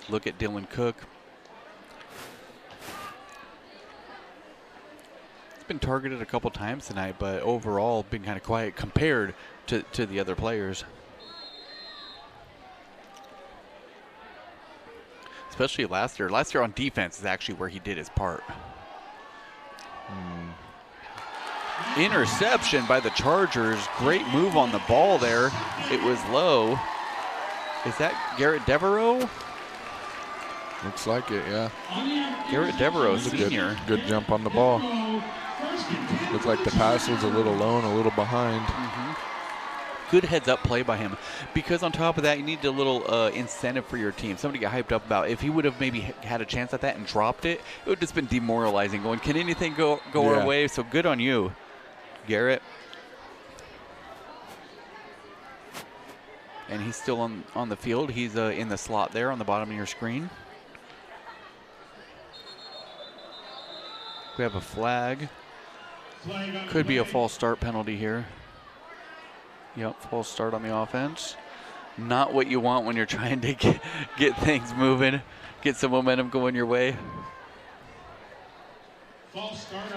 Look at Dylan Cook. Been targeted a couple times tonight, but overall been kind of quiet compared to the other players. Especially last year. Last year on defense is actually where he did his part. Interception by the Chargers. Great move on the ball there. It was low. Is that Garrett Devereaux? Looks like it, yeah. Garrett Devereaux, senior. Good jump on the ball. Looked like the pass was a little low and a little behind. Good heads-up play by him. Because on top of that, you need a little incentive for your team. Somebody got hyped up about if he would have maybe had a chance at that and dropped it, it would have just been demoralizing. Going, can anything go our way? So good on you, Garrett. And he's still on the field. He's in the slot there on the bottom of your screen. We have a flag. Could be a false start penalty here. Yep, false start on the offense. Not what you want when you're trying to get things moving, get some momentum going your way.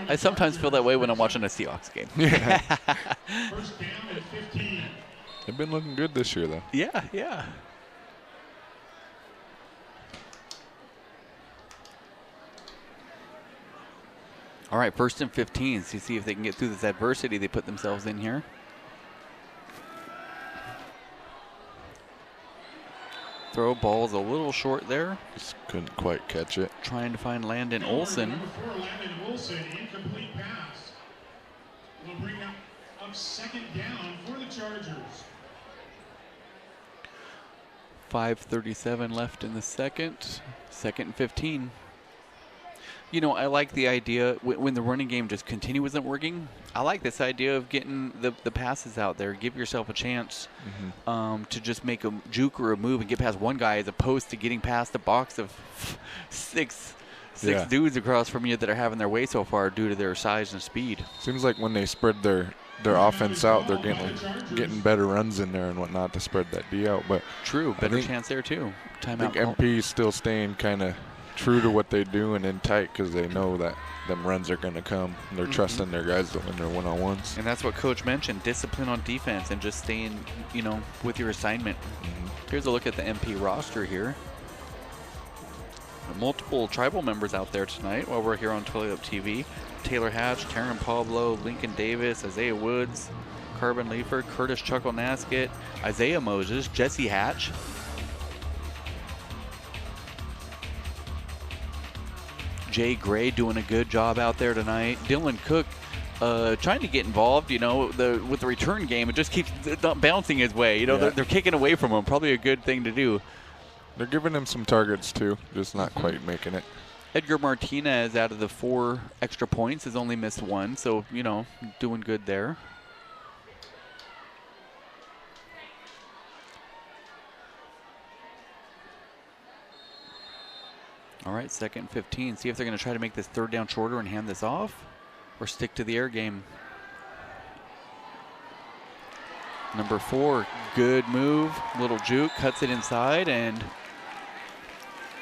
I sometimes feel that way when I'm watching a Seahawks game. Yeah. They've been looking good this year, though. Yeah, yeah. All right, 1st and 15. So you see if they can get through this adversity they put themselves in here. Throw ball's a little short there. Just couldn't quite catch it. Trying to find Landon Olsen. Landon Olsen, incomplete pass. Will bring up 2nd down for the Chargers. 5:37 left in the second. 2nd and 15. You know, I like the idea when the running game just isn't working. I like this idea of getting the passes out there. Give yourself a chance to just make a juke or a move and get past one guy as opposed to getting past a box of six dudes across from you that are having their way so far due to their size and speed. Seems like when they spread their their offense out, they're getting better runs in there and whatnot to spread that D out. But true, better chance there too. I think MP is still staying kind of true to what they do and in tight because they know that them runs are going to come. And they're trusting their guys to win their one-on-ones. And that's what Coach mentioned, discipline on defense and just staying, with your assignment. Here's a look at the MP roster here. Multiple tribal members out there tonight while we're here on Twilight TV. Taylor Hatch, Taryn Pablo, Lincoln Davis, Isaiah Woods, Carbon Leaford, Curtis Chuckle Naskett, Isaiah Moses, Jesse Hatch. Jay Gray doing a good job out there tonight. Dylan Cook trying to get involved, with the return game. It just keeps not bouncing his way. They're kicking away from him. Probably a good thing to do. They're giving him some targets too, just not quite making it. Edgar Martinez, out of the 4 extra points, has only missed 1, so, doing good there. All right, 2nd and 15. See if they're going to try to make this 3rd down shorter and hand this off, or stick to the air game. Number 4, good move, little juke, cuts it inside, and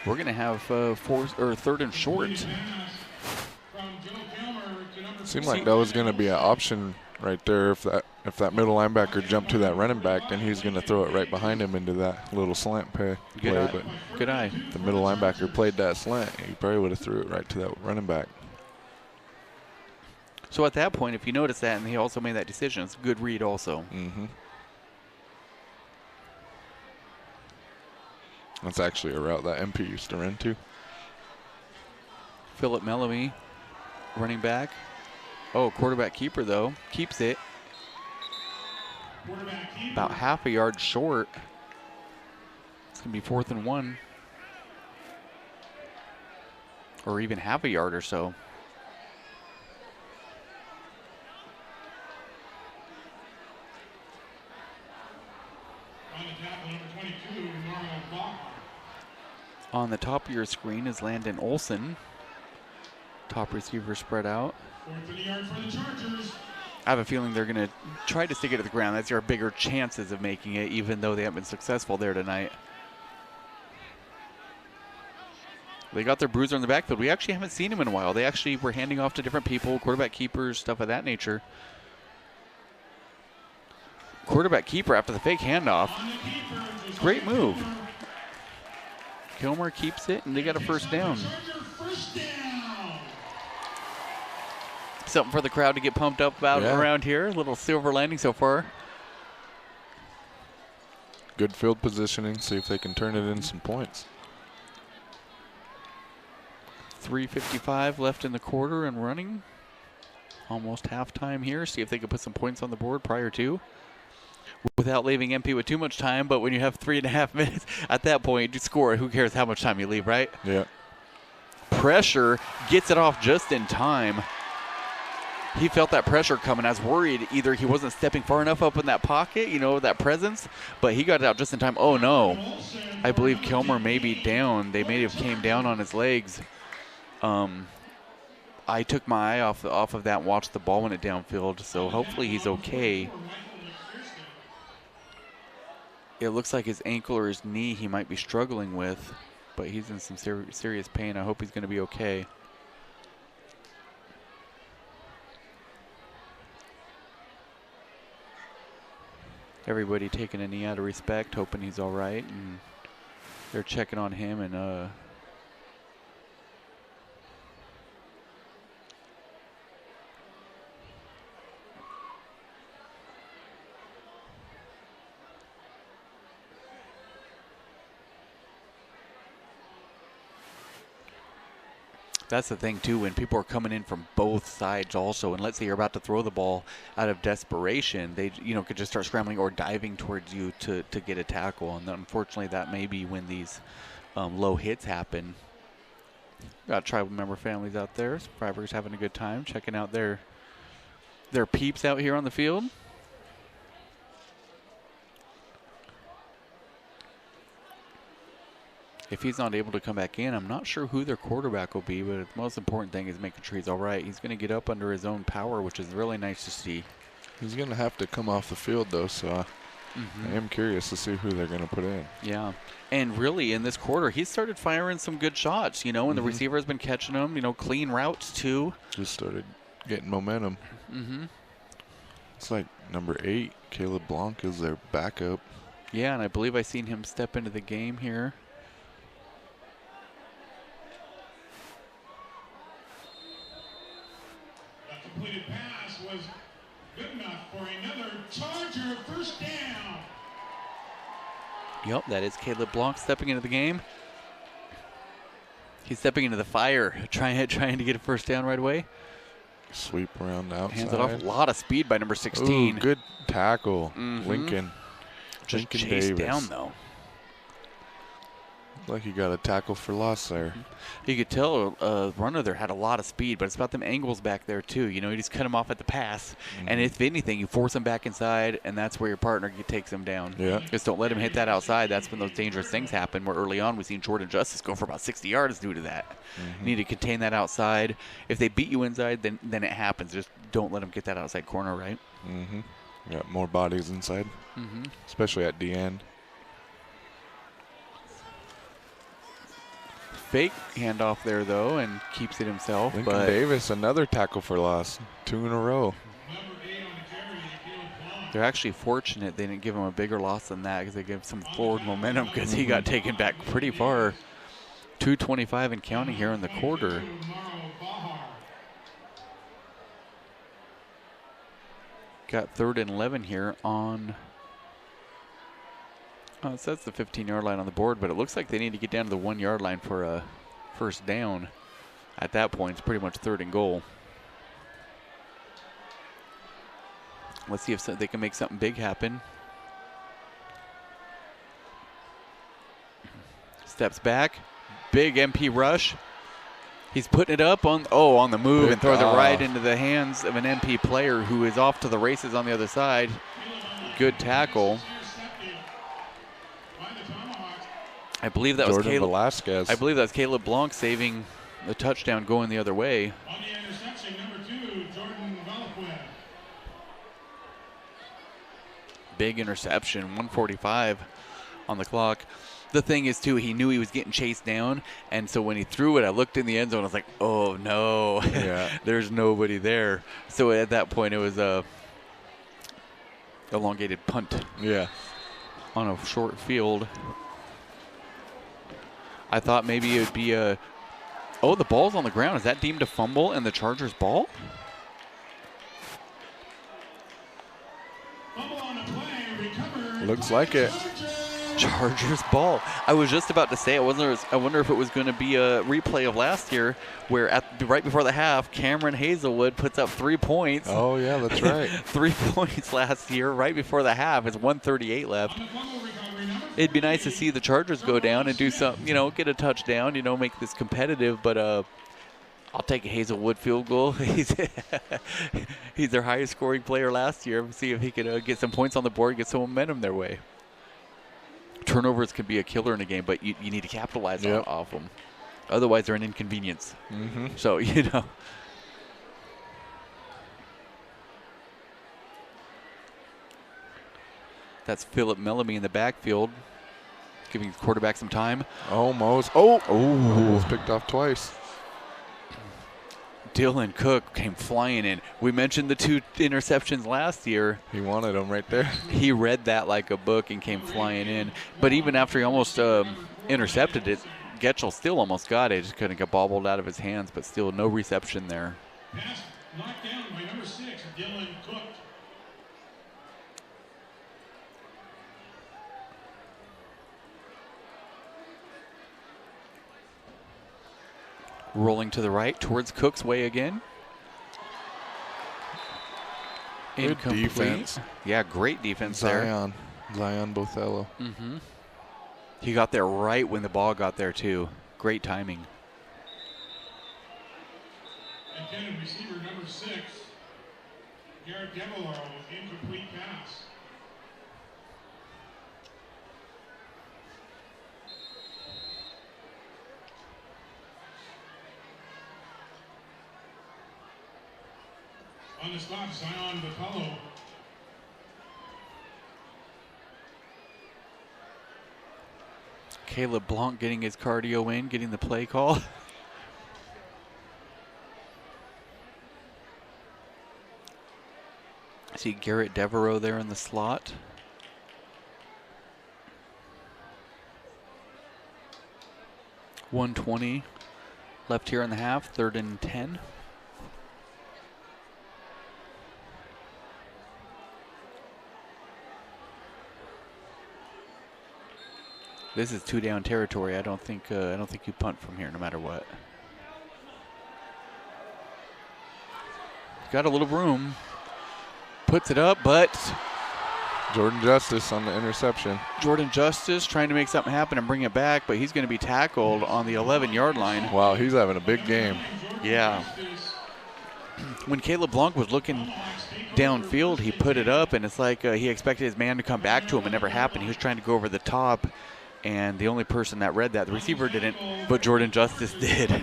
we're going to have 3rd and short. Seemed like that was going to be an option right there. If that middle linebacker jumped to that running back, then he's going to throw it right behind him into that little slant play. But good eye. If the middle linebacker played that slant, he probably would have threw it right to that running back. So at that point, if you notice that, and he also made that decision, it's a good read also. That's actually a route that MP used to run to. Philip Mellamy, running back. Oh, quarterback keeper, though. Keeps it. About half a yard short. It's going to be 4th and 1. Or even half a yard or so. On the top of your screen is Landon Olsen. Top receiver spread out. I have a feeling they're going to try to stick it to the ground. That's your bigger chances of making it, even though they haven't been successful there tonight. They got their bruiser in the backfield. We actually haven't seen him in a while. They actually were handing off to different people, quarterback keepers, stuff of that nature. Quarterback keeper after the fake handoff. Great move. Kilmer keeps it, and they got a 1st down. Something for the crowd to get pumped up about around here. A little silver lining so far. Good field positioning. See if they can turn it in some points. 3:55 left in the quarter and running. Almost halftime here. See if they can put some points on the board prior to. Without leaving MP with too much time, but when you have 3.5 minutes, at that point, you score it. Who cares how much time you leave, right? Yeah. Pressure, gets it off just in time. He felt that pressure coming. I was worried either he wasn't stepping far enough up in that pocket, that presence, but he got it out just in time. Oh, no. I believe Kilmer may be down. They may have came down on his legs. I took my eye off of that and watched the ball when it downfield, so hopefully he's okay. It looks like his ankle or his knee he might be struggling with, but he's in some serious pain. I hope he's going to be okay. Everybody taking a knee out of respect, hoping he's all right, and they're checking on him and that's the thing too, when people are coming in from both sides also, and let's say you're about to throw the ball out of desperation, they could just start scrambling or diving towards you to get a tackle, and unfortunately that may be when these low hits happen. Got tribal member families out there, survivors having a good time, checking out their peeps out here on the field. If he's not able to come back in, I'm not sure who their quarterback will be, but the most important thing is making sure he's all right. He's going to get up under his own power, which is really nice to see. He's going to have to come off the field, though, so I am curious to see who they're going to put in. Yeah. And really, in this quarter, he started firing some good shots, you know, and the receiver has been catching them, you know, clean routes, too. Just started getting momentum. It's like number 8, Caleb Blanc, is their backup. Yeah, and I believe I seen him step into the game here. A completed pass was good enough for another Charger first down. Yep, that is Caleb Blanc stepping into the game. He's stepping into the fire, trying to get a first down right away. Sweep around the outside. Hands it off. A lot of speed by number 16. Ooh, good tackle. Lincoln. Just Lincoln chased Davis. down, though. Like he got a tackle for loss there. You could tell runner there had a lot of speed, but it's about them angles back there, too. You know, you just cut him off at the pass, and if anything, you force him back inside, and that's where your partner takes him down. Yeah. Just don't let him hit that outside. That's when those dangerous things happen, where early on we've seen Jordan Justice go for about 60 yards due to that. You need to contain that outside. If they beat you inside, then it happens. Just don't let them get that outside corner, right? Got more bodies inside, especially at the end. Fake handoff there, though, and keeps it himself. Lincoln but Davis, another tackle for loss. 2 in a row. Number 8 on the carry, Caleb Blanc. they're actually fortunate they didn't give him a bigger loss than that, because they gave some forward momentum, because he got taken back pretty far. 2:25 and counting here in the quarter. Got 3rd and 11 here on, it says the 15-yard line on the board, but it looks like they need to get down to the 1-yard line for a first down. At that point, it's pretty much 3rd and goal. Let's see if they can make something big happen. Steps back, big MP rush. He's putting it up on the move and throws it right into the hands of an MP player who is off to the races on the other side. Good tackle. I believe that was Caleb Velasquez. I believe that's Caleb Blanc saving the touchdown going the other way. On the interception, number 2, Jordan Velasquez. Big interception, 1:45 on the clock. The thing is, too, he knew he was getting chased down, and so when he threw it, I looked in the end zone. I was like, oh, no, there's nobody there. So at that point, it was a elongated punt on a short field. I thought maybe it would be the ball's on the ground. Is that deemed a fumble and the Chargers' ball? Fumble on the play, recovered. Looks like it. Chargers ball. I was just about to say, I wonder if it was going to be a replay of last year where right before the half, Cameron Hazelwood puts up 3 points. Oh, yeah, that's right. 3 points last year right before the half. It's 1:38 left. It'd be nice to see the Chargers go down and do something, get a touchdown, make this competitive, but I'll take a Hazelwood field goal. He's their highest scoring player last year. See if he can get some points on the board, get some momentum their way. Turnovers can be a killer in a game, but you need to capitalize off them. Otherwise, they're an inconvenience. So, That's Philip Mellamy in the backfield, giving the quarterback some time. Almost. Almost picked off twice. Dylan Cook came flying in. We mentioned the 2 interceptions last year. He wanted them right there. He read that like a book and came flying in. But even after he almost intercepted it, Getchell still almost got it. Just couldn't get bobbled out of his hands, but still no reception there. Pass knocked down by number 6, Dylan Cook. Rolling to the right towards Cook's way again. Good Incomplete. defense. Yeah, great defense there. Zion Bothello. He got there right when the ball got there, too. Great timing. Intended receiver number 6, Garrett Develar, incomplete pass. On the stop, Zion Bothello Caleb Blanc getting his cardio in, getting the play call. I see Garrett Devereaux there in the slot. .120 left here in the half, 3rd and 10. This is 2-down territory. I don't think you punt from here, no matter what. Got a little room. Puts it up, but Jordan Justice on the interception. Jordan Justice trying to make something happen and bring it back, but he's going to be tackled on the 11-yard line. Wow, he's having a big game. Yeah. When Caleb Blanc was looking downfield, he put it up, and it's like he expected his man to come back to him. It never happened. He was trying to go over the top, and the only person that read that, the receiver didn't, but Jordan Justice did.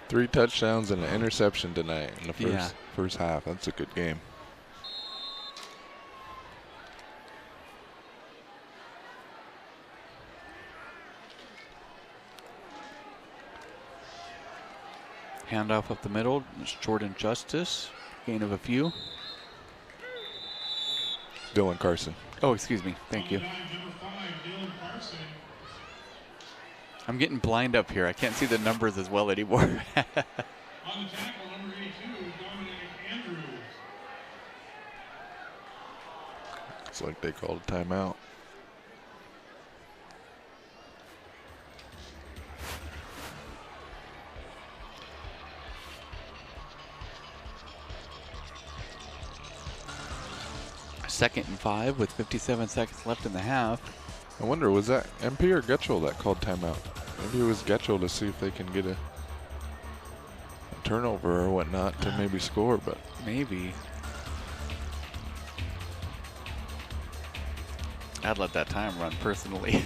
3 touchdowns and an interception tonight in the first half. That's a good game. Handoff up the middle. It's Jordan Justice. Gain of a few. Dylan Carson. Oh, excuse me. Thank you. I'm getting blind up here. I can't see the numbers as well anymore. On the tackle, number 82, Dominic Andrews. It's like they called a timeout. Second and 5 with 57 seconds left in the half. I wonder, was that MP or Getchell that called timeout? Maybe it was Getchell to see if they can get a turnover or whatnot to maybe score, but maybe. I'd let that time run personally.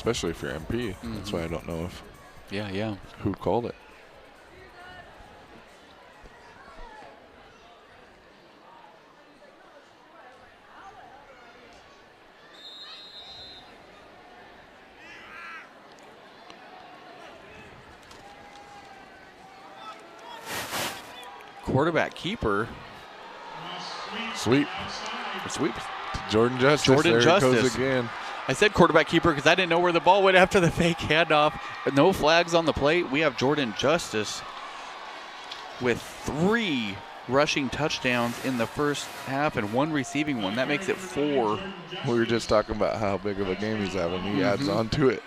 especially if you're MP. That's why I don't know if who called it. Quarterback keeper. Sweep. Sweep. Jordan Justice. Jordan there Justice. It goes again. I said quarterback keeper because I didn't know where the ball went after the fake handoff. No flags on the plate. We have Jordan Justice with 3 rushing touchdowns in the first half and 1 receiving one. That makes it 4. We were just talking about how big of a game he's having. He adds on to it.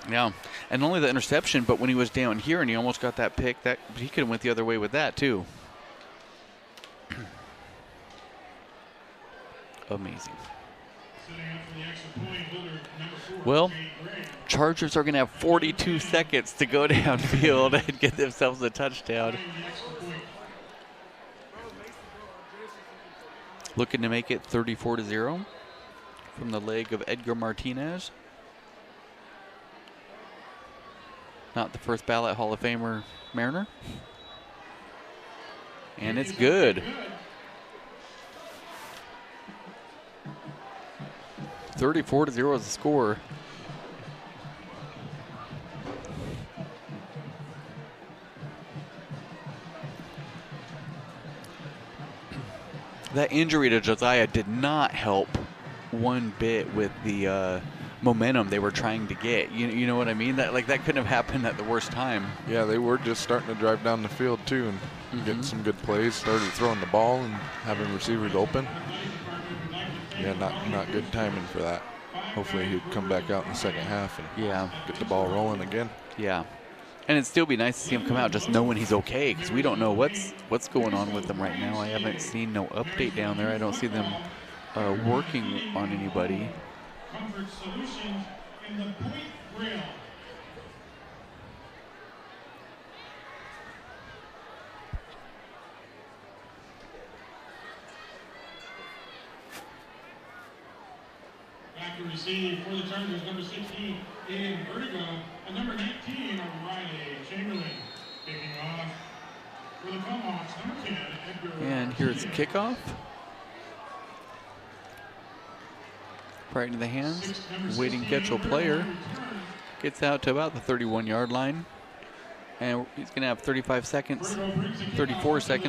Yeah, and only the interception, but when he was down here and he almost got that pick, that he could have went the other way with that too. Amazing. Well, Chargers are going to have 42 seconds to go downfield and get themselves a touchdown. Looking to make it 34-0 from the leg of Edgar Martinez. Not the first ballot Hall of Famer Mariner. And it's good. 34-0 is the score. That injury to Josiah did not help one bit with the momentum they were trying to get. You know what I mean? That couldn't have happened at the worst time. Yeah, they were just starting to drive down the field too and getting some good plays. Started throwing the ball and having receivers open. Yeah, not good timing for that. Hopefully he'd come back out in the second half and get the ball rolling again. Yeah. And it'd still be nice to see him come out just knowing he's okay, because we don't know what's going on with him right now. I haven't seen no update down there. I don't see them working on anybody. Comfort Solutions in the Point Grill. Back to receive for the Chargers, number 16 in Vertigo, and number 19 Riley Chamberlain. Picking off for the Tomahawks, number 10 Edgar. And here's kickoff. Right into the hands. Waiting Getchell player. Gets out to about the 31-yard line. And he's going to have 34 seconds,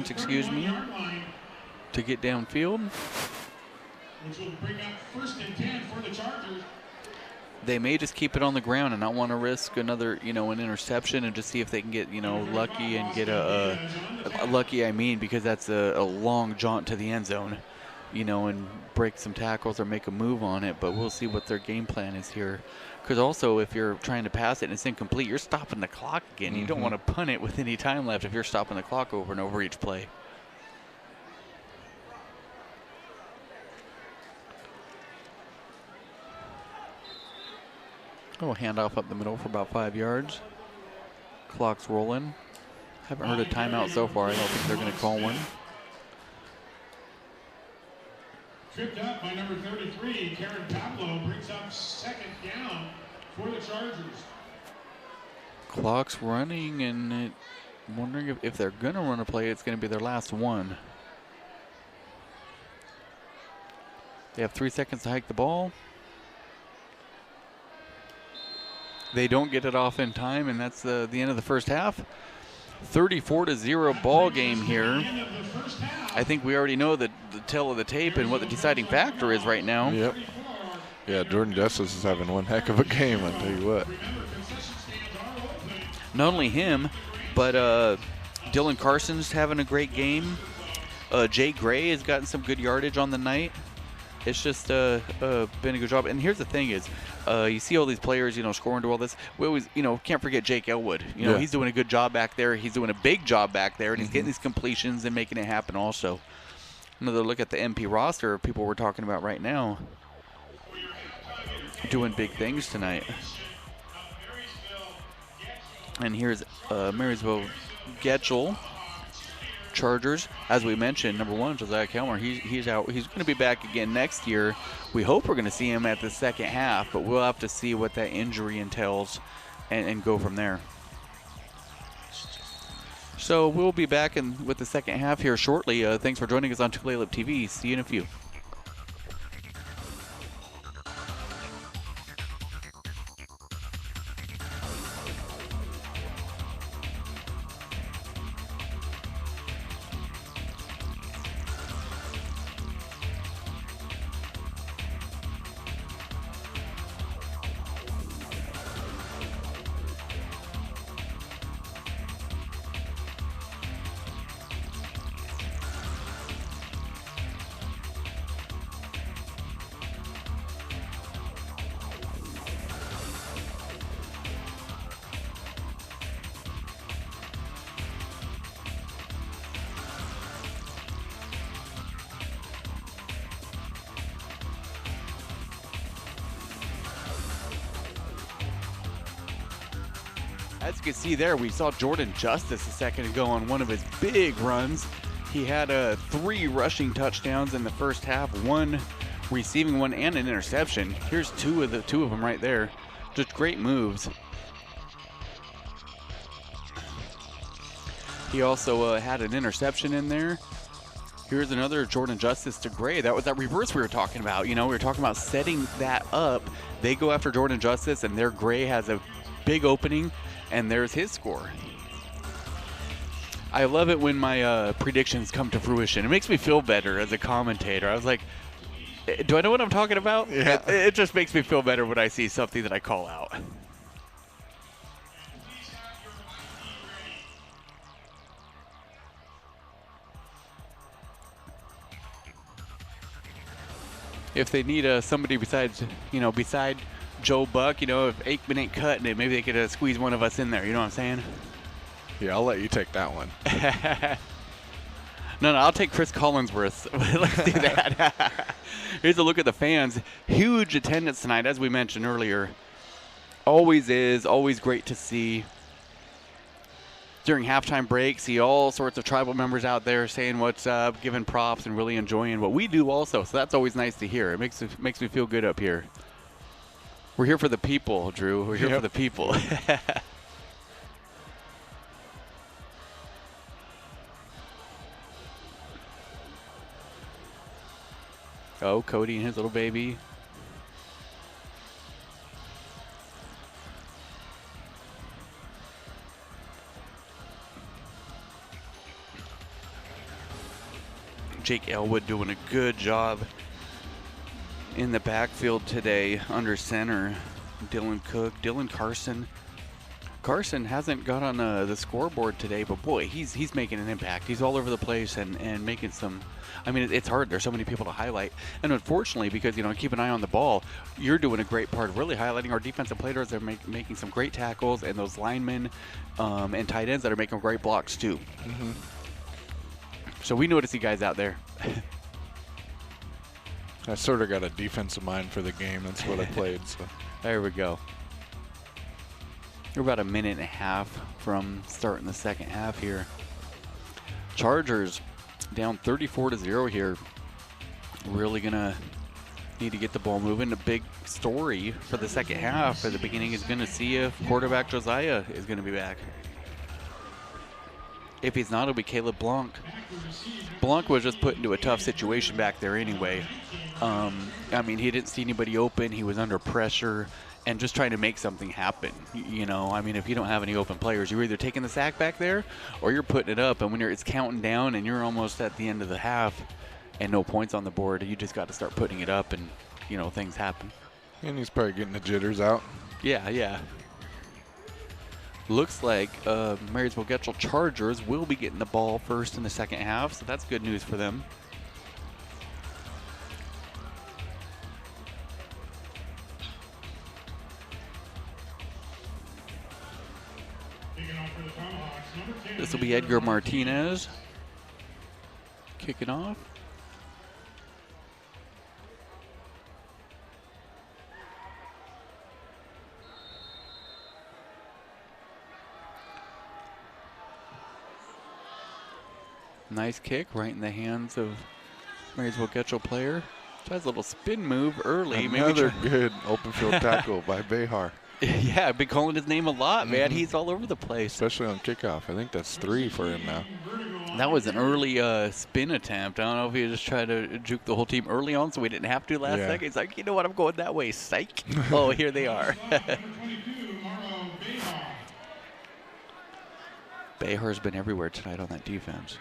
excuse me, to get downfield. Which will bring up 1st and 10 for the Chargers. They may just keep it on the ground and not want to risk another, an interception and just see if they can get, lucky and get lucky, because that's a long jaunt to the end zone, and break some tackles or make a move on it. But we'll see what their game plan is here. Because also, if you're trying to pass it and it's incomplete, you're stopping the clock again. You don't want to punt it with any time left if you're stopping the clock over and over each play. Oh, handoff up the middle for about 5 yards. Clock's rolling. Haven't heard a timeout so far. I don't think they're going to call one. Tripped up by number 33, Karen Pablo, brings up 2nd down for the Chargers. Clock's running, and I'm wondering if they're going to run a play, it's going to be their last one. They have 3 seconds to hike the ball. They don't get it off in time, and that's the end of the first half. 34-0 ball game here. I think we already know the tale of the tape and what the deciding factor is right now. Yep. Yeah, Jordan Justice is having one heck of a game, I'll tell you what. Not only him, but Dylan Carson's having a great game. Jay Gray has gotten some good yardage on the night. It's just been a good job. And here's the thing is, you see all these players, scoring to all this. We always, can't forget Jake Elwood. He's doing a good job back there. He's doing a big job back there, and he's getting these completions and making it happen also. Another look at the MP roster of people we're talking about right now. Doing big things tonight. And here's Marysville-Getchell Chargers. As we mentioned, number 1, Josiah Kilmer, he's out. He's going to be back again next year. We hope we're going to see him at the second half, but we'll have to see what that injury entails and go from there. So we'll be back with the second half here shortly. Thanks for joining us on Tulalip TV. See you in a few. As you can see there, we saw Jordan Justice a second ago on one of his big runs. He had 3 rushing touchdowns in the first half, 1 receiving one and an interception. Here's two of them right there. Just great moves. He also had an interception in there. Here's another Jordan Justice to Gray. That was that reverse we were talking about. We were talking about setting that up. They go after Jordan Justice, and their Gray has a big opening, and there's his score. I love it when my predictions come to fruition. It makes me feel better as a commentator. I was like, do I know what I'm talking about? Yeah. It just makes me feel better when I see something that I call out. If they need somebody besides Joe Buck, if Aikman ain't cutting it, maybe they could squeeze one of us in there. You know what I'm saying? Yeah, I'll let you take that one. No, I'll take Chris Collinsworth. Let's do that. Here's a look at the fans. Huge attendance tonight, as we mentioned earlier. Always is, always great to see. During halftime break, see all sorts of tribal members out there saying what's up, giving props, and really enjoying what we do also. So that's always nice to hear. It makes me feel good up here. We're here for the people, Drew. We're here for the people. Oh, Cody and his little baby. Jake Elwood doing a good job in the backfield today under center. Dylan Cook, Dylan Carson. Carson hasn't got on the scoreboard today, but boy, he's making an impact. He's all over the place and making some. I mean, it's hard. There's so many people to highlight, and unfortunately, because keep an eye on the ball, you're doing a great part of really highlighting our defensive players. They're making some great tackles, and those linemen and tight ends that are making great blocks too. Mm-hmm. So we notice you guys out there. I sort of got a defensive mind for the game. That's what I played. So There we go. We're about a minute and a half from starting the second half here. Chargers down 34-0 here. Really gonna need to get the ball moving. A big story for the second half at the beginning is gonna see if quarterback Josiah is gonna be back. If he's not, it'll be Caleb Blanc. Blanc was just put into a tough situation back there anyway. I mean, he didn't see anybody open. He was under pressure and just trying to make something happen. I mean, if you don't have any open players, you're either taking the sack back there or you're putting it up. And when it's counting down and you're almost at the end of the half and no points on the board, you just got to start putting it up and, things happen. and he's probably getting the jitters out. Yeah. Looks like Marysville-Getchell Chargers will be getting the ball first in the second half, so that's good news for them. Kicking off for the Tomahawks, number 10. This will be Edgar Martinez kicking off. Nice kick right in the hands of Marysville-Getchell player. Tries a little spin move early. Another good open field tackle by Behar. Yeah, I've been calling his name a lot, man. He's all over the place. Especially on kickoff. I think that's 3 for him now. That was an early spin attempt. I don't know if he just tried to juke the whole team early on so we didn't have to last second. He's like, you know what, I'm going that way, psych. Oh, here they are. Behar's been everywhere tonight on that defense.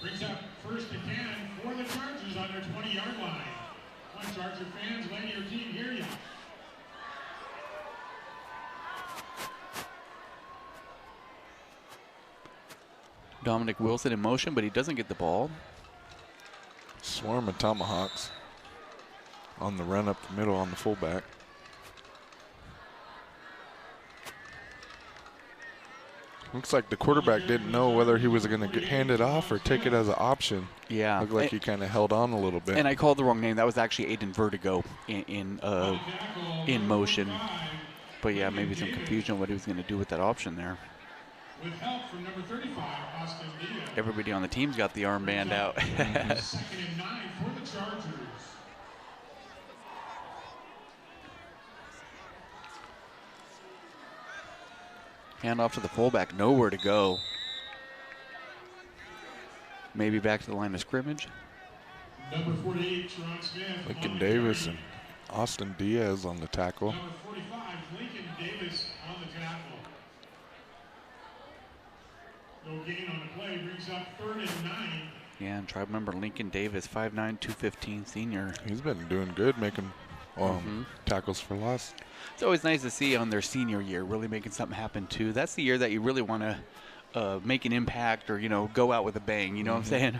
Brings up first and 10 for the Chargers on their 20-yard line. One Charger fans, let your team hear you. Dominic Wilson in motion, but he doesn't get the ball. Swarm of Tomahawks on the run up the middle on the fullback. Looks like the quarterback didn't know whether he was going to hand it off or take it as an option. Yeah. Looked like he kind of held on a little bit. And I called the wrong name. That was actually Aiden Vertigo in motion. But yeah, maybe some confusion on what he was going to do with that option there. With help from number 35, Austin Ceda. Everybody on the team's got the armband out. Second and 9 for the Chargers. Hand off to the fullback, nowhere to go. Maybe back to the line of scrimmage. Number 48, Sharon Smith. Lincoln Davis and Austin Diaz on the tackle. Number 45, Lincoln Davis on the tackle. No gain on the play, brings up 3rd and 9. Yeah, and try to remember Lincoln Davis, 5'9", 215 senior. He's been doing good, making tackles for loss. It's always nice to see on their senior year, really making something happen too. That's the year that you really want to make an impact or, go out with a bang. You know what I'm saying?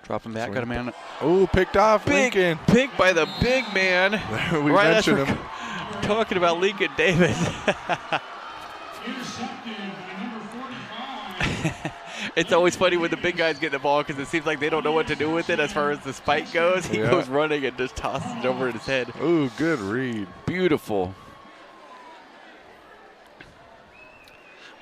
Dropping back, got a man. Oh, picked off Lincoln. Pick by the big man. We mentioned him. Talking about Lincoln Davis. Intercepted by number 45. It's always funny when the big guys get the ball because it seems like they don't know what to do with it as far as the spike goes. He goes running and just tosses it over his head. Ooh, good read. Beautiful.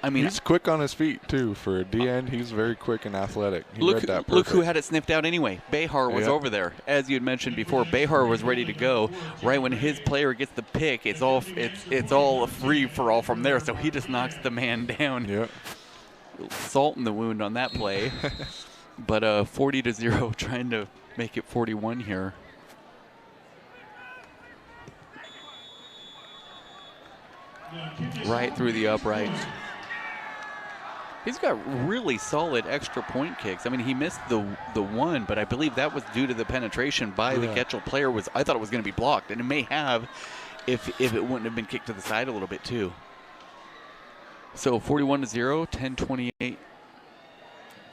I mean, he's quick on his feet too. For a D-end, he's very quick and athletic. Look who had it sniffed out anyway. Behar was over there. As you had mentioned before, Behar was ready to go. Right when his player gets the pick, it's all a free for all from there. So he just knocks the man down. Yeah. Salt in the wound on that play. But 40-0, trying to make it 41 here. Right through the uprights. He's got really solid extra point kicks. I mean, he missed the one, but I believe that was due to the penetration by the Getchell player. I thought it was going to be blocked, and it may have if it wouldn't have been kicked to the side a little bit too. So 41-0, 10:28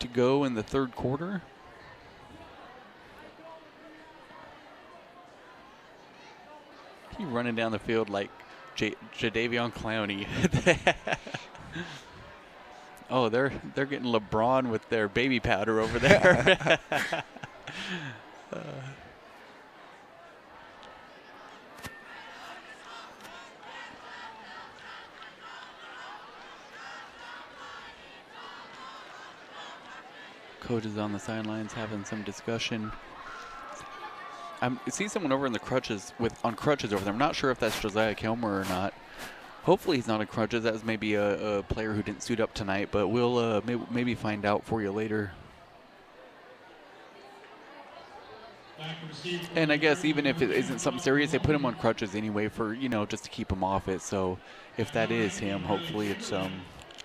to go in the third quarter. He running down the field like Jadeveon Clowney. Oh, they're getting LeBron with their baby powder over there. Coaches on the sidelines having some discussion. I see someone over in the crutches on crutches over there. I'm not sure if that's Josiah Kilmer or not. Hopefully he's not on crutches. That was maybe a player who didn't suit up tonight, but we'll maybe find out for you later. And I guess even if it isn't something serious, they put him on crutches anyway for, just to keep him off it. So if that is him, hopefully it's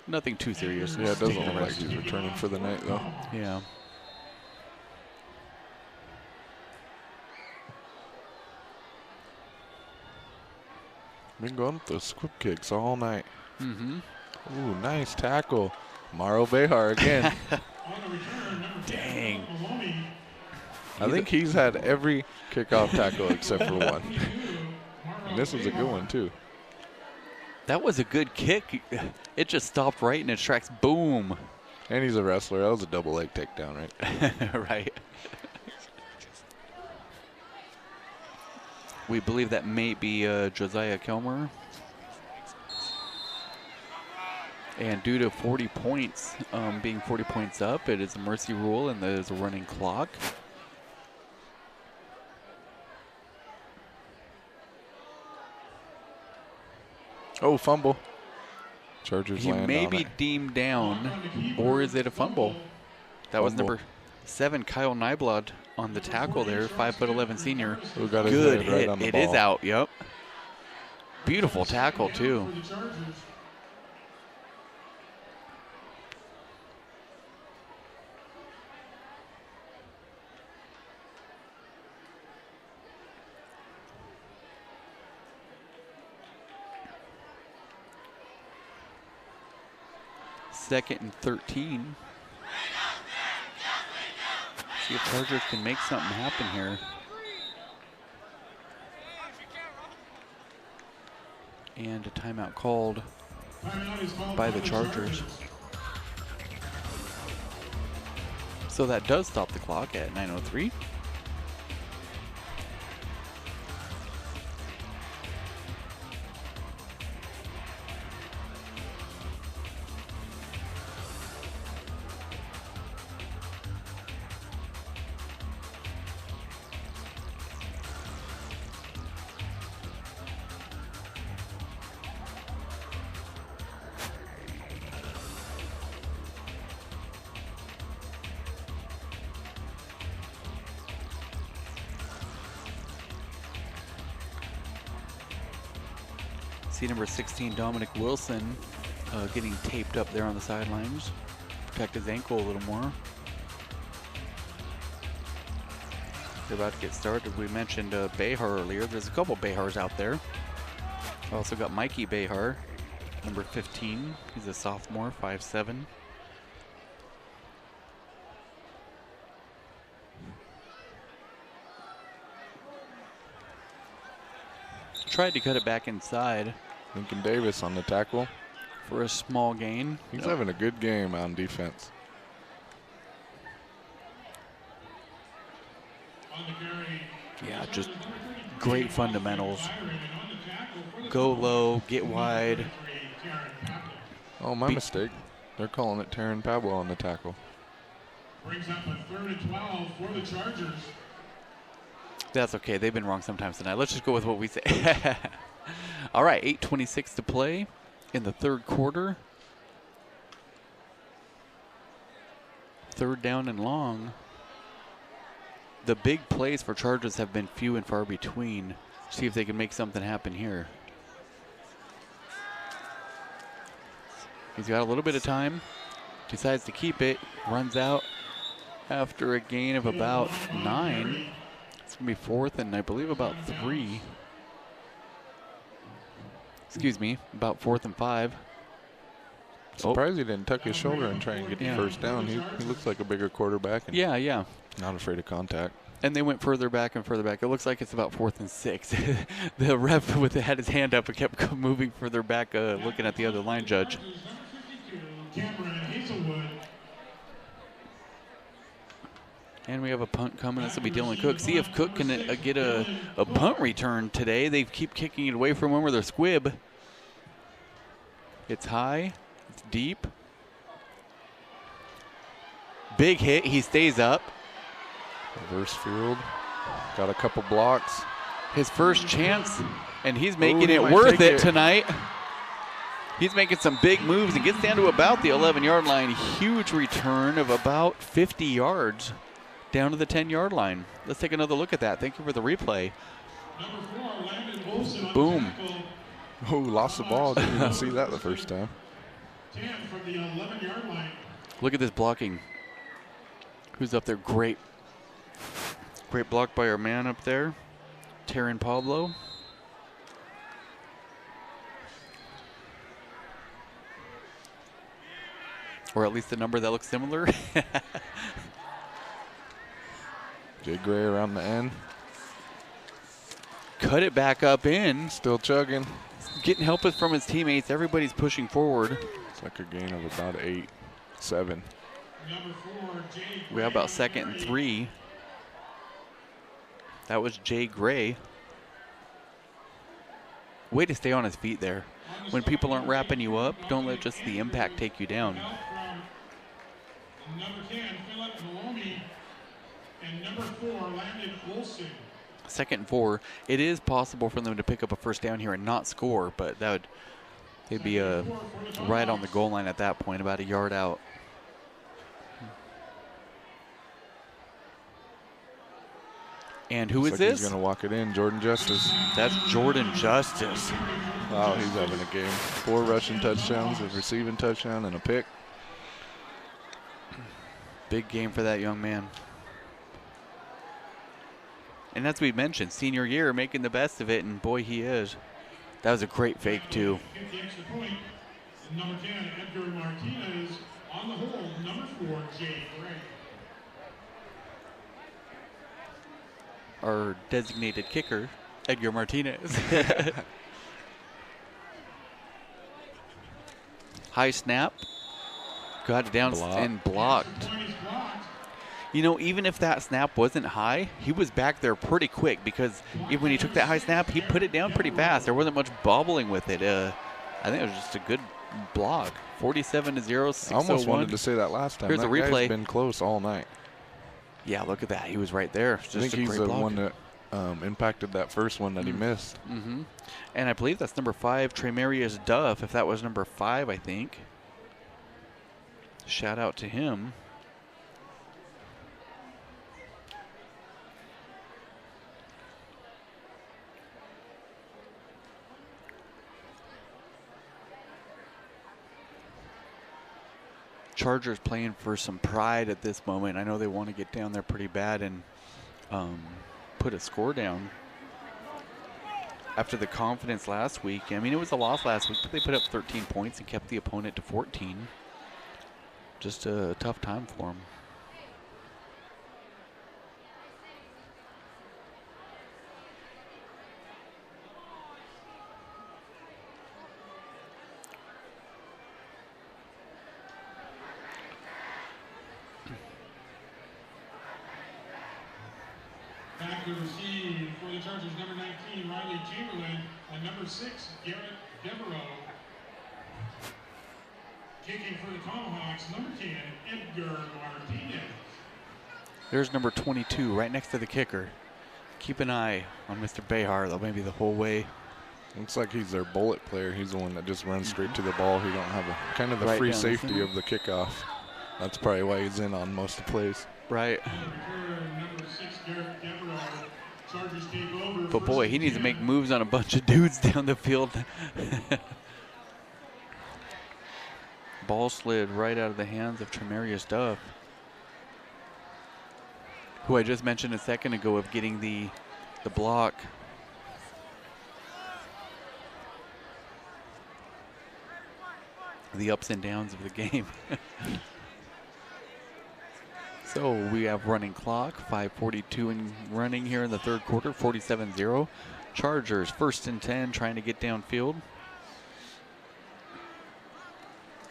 nothing too serious. Yeah, it doesn't look like he's returning for the night, though. Yeah. Been going with those squib kicks all night. Mm-hmm. Ooh, nice tackle. Mikie Behar again. Dang. I think he's had every kickoff tackle except for one. And this was a good one, too. That was a good kick. It just stopped right in its tracks. Boom. And he's a wrestler. That was a double leg takedown, right? Right. We believe that may be Josiah Kilmer. And due to 40 points, being 40 points up, it is a mercy rule and there's a running clock. Oh, fumble. Chargers He land may on be it. deemed down, or is it a fumble? That was number 7, Kyle Nyblad on the tackle there, 5'11" senior. Who got his Good head right hit. on the It ball. is out. Yep. Beautiful tackle too. Second and 13. See if Chargers can make something happen here. And a timeout called by the Chargers. So that does stop the clock at 9:03. See number 16, Dominic Wilson, getting taped up there on the sidelines. Protect his ankle a little more. They're about to get started. We mentioned Behar earlier. There's a couple Behars out there. Also got Mikie Behar, number 15. He's a sophomore, 5'7". Tried to cut it back inside. Lincoln Davis on the tackle. For a small gain. He's having a good game on defense. Yeah, just great fundamentals. Go low, get wide. Oh, my mistake. They're calling it Taryn Pablo on the tackle. Brings up a 3rd and 12 for the Chargers. That's okay. They've been wrong sometimes tonight. Let's just go with what we say. All right, 8:26 to play in the third quarter. 3rd down and long. The big plays for Chargers have been few and far between. See if they can make something happen here. He's got a little bit of time. decides to keep it, runs out after a gain of about 9. It's going to be 4th and I believe about 3. Excuse me, about 4th and 5. Surprised he didn't tuck his shoulder and try and get the first down. He looks like a bigger quarterback. And Yeah. not afraid of contact. And they went further back and further back. It looks like it's about 4th and 6. The ref had his hand up and kept moving further back, looking at the other line judge. And we have a punt coming. This will be Dylan Cook. See if Cook can get a punt return today. They keep kicking it away from him with their squib. It's high. It's deep. Big hit. He stays up. Reverse field. Got a couple blocks. His first chance, and he's making it worth it tonight. He's making some big moves and gets down to about the 11-yard line. Huge return of about 50 yards down to the 10-yard line. Let's take another look at that. Thank you for the replay. Number 4, Landon Olsen. Boom. Oh, lost the ball. Didn't even see that the first time. 10 from the 11-yard line. Look at this blocking. Who's up there? Great block by our man up there, Taryn Pablo. Or at least a number that looks similar. Jay Gray around the end. Cut it back up in. Still chugging. Getting help from his teammates. Everybody's pushing forward. It's like a gain of about 8, 7. Number 4, Jay Gray. We have about 2nd and 3. That was Jay Gray. Way to stay on his feet there. When people aren't wrapping you up, don't let just the impact take you down. Number 10, Philip Maloney, and number 4, Landon Olsen. 2nd and 4. It is possible for them to pick up a first down here and not score, but they'd be right on the goal line at that point, about a yard out. And who is this? He's going to walk it in. Jordan Justice. That's Jordan Justice. Wow, he's having a game. 4 rushing touchdowns, a receiving touchdown, and a pick. Big game for that young man. And as we mentioned, senior year, making the best of it, and boy, he is. That was a great fake, too. Get the extra point. Number 10, Edgar Martinez. On the hold, number 4, Jay Gray. Our designated kicker, Edgar Martinez. High snap. Got it down and blocked. You know, even if that snap wasn't high, he was back there pretty quick because even when he took that high snap, he put it down pretty fast. There wasn't much bobbling with it. I think it was just a good block. 47-0, 601. I almost wanted to say that last time. Here's that a replay. Guy's been close all night. Yeah, look at that. He was right there. Just I think he's the one that impacted that first one that he missed. Mm-hmm. And I believe that's number 5, Tremarius Duff, if that was number 5, I think. Shout out to him. Chargers playing for some pride at this moment. I know they want to get down there pretty bad and put a score down. After the confidence last week, I mean, it was a loss last week, but they put up 13 points and kept the opponent to 14. Just a tough time for them. Back to receive for the Chargers, number 19, Riley Chamberlain, and number 6, Garrett Devereaux. Kicking for the Tomahawks, number 10, Edgar Martinez. There's number 22 right next to the kicker. Keep an eye on Mr. Behar, though, maybe the whole way. Looks like he's their bullet player. He's the one that just runs straight to the ball. He don't have a kind of the Right free down the safety center. of the kickoff. That's probably why he's in on most of the plays. Right. Number 6, Garrett Devereaux. Chargers take over. But boy, he needs to make moves on a bunch of dudes down the field. Ball slid right out of the hands of Tremarius Duff, who I just mentioned a second ago of getting the block. The ups and downs of the game. So we have running clock, 5:42 in running here in the third quarter, 47-0. Chargers 1st and 10, trying to get downfield.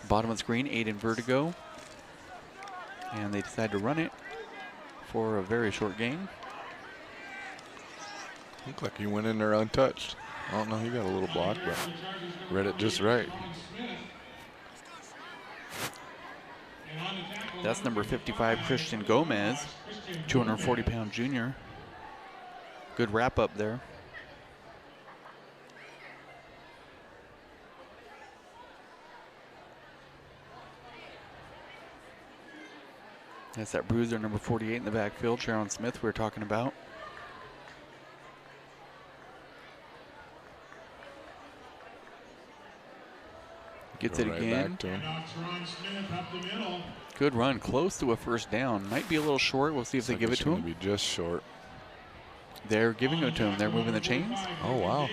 Bottom of the screen, 8 in vertigo. And they decide to run it for a very short gain. Looked like he went in there untouched. I don't know, he got a little block, but read it just right. That's number 55, Christian Gomez, 240-pound junior. Good wrap up there. That's that bruiser, number 48 in the backfield, Sharon Smith we were talking about. Gets it Right again. back to him. Good run, close to a first down. Might be a little short. We'll see if they give it to him. Be just short. They're giving it to him. They're moving the chains. Oh, wow.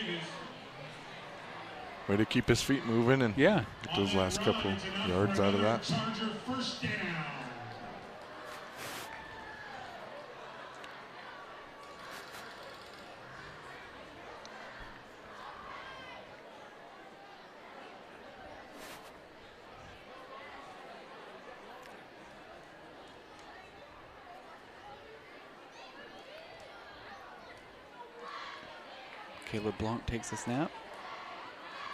Way to keep his feet moving and Yeah. get those last couple yards out of that. Caleb Blanc takes a snap.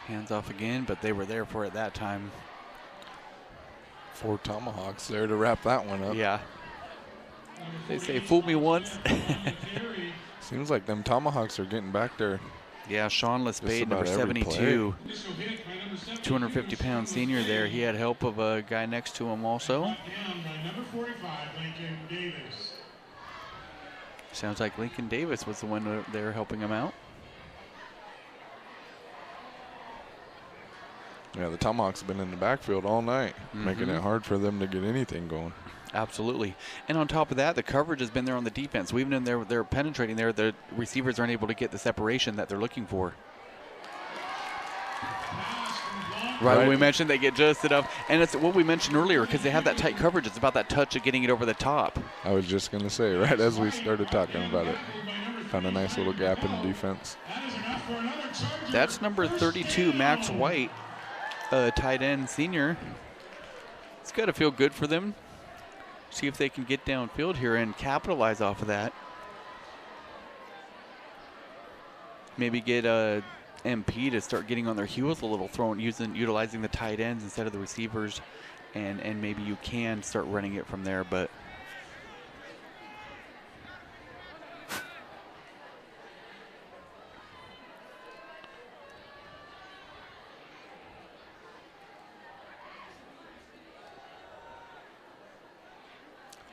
Hands off again, but they were there for it that time. 4 Tomahawks there to wrap that one up. Yeah. They say, fool me once. Seems like them Tomahawks are getting back there. Yeah, Sean Lespade, number 72. 250-pound senior there. He had help of a guy next to him also. Sounds like Lincoln Davis was the one there helping him out. Yeah, the Tomahawks have been in the backfield all night, making it hard for them to get anything going. Absolutely. And on top of that, the coverage has been there on the defense. Even in there, they're penetrating there, the receivers aren't able to get the separation that they're looking for. Right, we mentioned they get just enough. And it's what we mentioned earlier, because they have that tight coverage. It's about that touch of getting it over the top. I was just going to say, right as we started talking about it, found a nice little gap in the defense. That's number 32, Max White, tight end senior. It's got to feel good for them. See if they can get downfield here and capitalize off of that. Maybe get MP to start getting on their heels a little, utilizing the tight ends instead of the receivers, and maybe you can start running it from there. But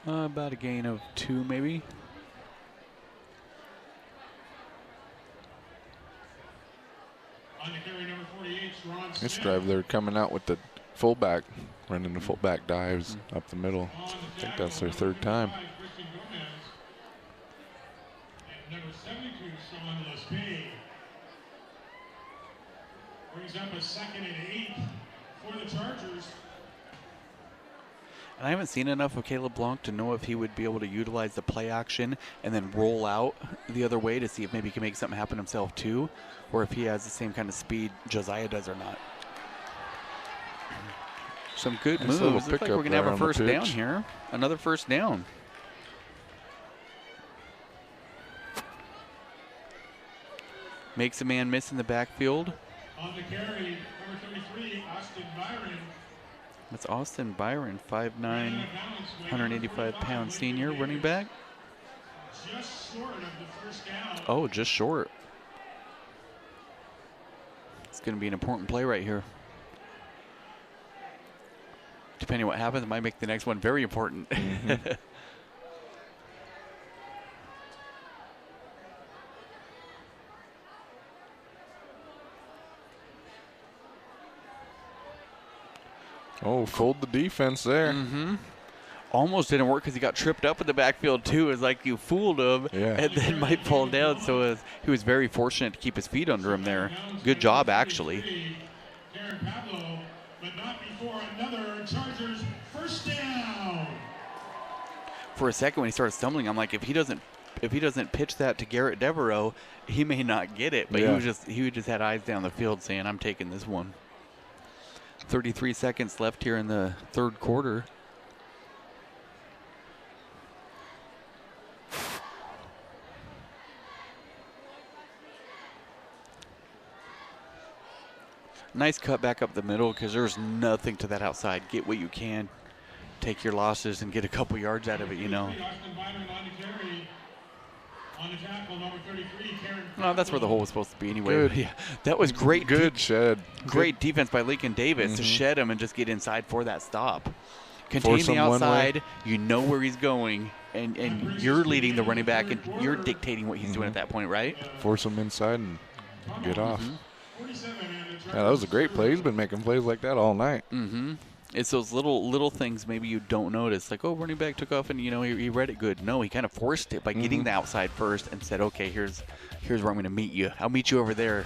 about a gain of 2 maybe. This drive, they're coming out with the fullback, running the fullback dives up the middle. I think that's their 3rd time. Number 72, Sean Lespade. Brings up a 2nd and 8 for the Chargers. And I haven't seen enough of Caleb Blanc to know if he would be able to utilize the play action and then roll out the other way to see if maybe he can make something happen himself too, or if he has the same kind of speed Josiah does or not. Some good moves. Looks like we're going to have a first down here. Another first down. Makes a man miss in the backfield. On the carry, number 33, Austin Byron. That's Austin Byron, 5'9", 185-pound senior running back. Just short of the first down. Oh, just short. It's going to be an important play right here. Depending on what happens, it might make the next one very important. Oh, fold the defense there. Mm-hmm. Almost didn't work because he got tripped up in the backfield too. It's like you fooled him and then might fall down. So he was very fortunate to keep his feet under him there. Good job, actually. But not before another Chargers first down. For a second when he started stumbling, I'm like, if he doesn't pitch that to Garrett Devereaux, he may not get it. But he just had eyes down the field saying, I'm taking this one. 33 seconds left here in the third quarter. Nice cut back up the middle because there's nothing to that outside. Get what you can, take your losses, and get a couple yards out of it, you know. No, that's where the hole was supposed to be anyway. Good. Yeah, that was great. Good shed. Great defense by Lincoln Davis to shed him and just get inside for that stop. Contain the outside. You know where he's going, and you're leading the running back, and you're dictating what he's doing at that point, right? Force him inside and get off. Yeah, that was a great play. He's been making plays like that all night. It's those little things maybe you don't notice, like, oh, running back took off and he read it good. No, he kind of forced it by getting the outside first and said, okay, here's where I'm going to meet you. I'll meet you over there.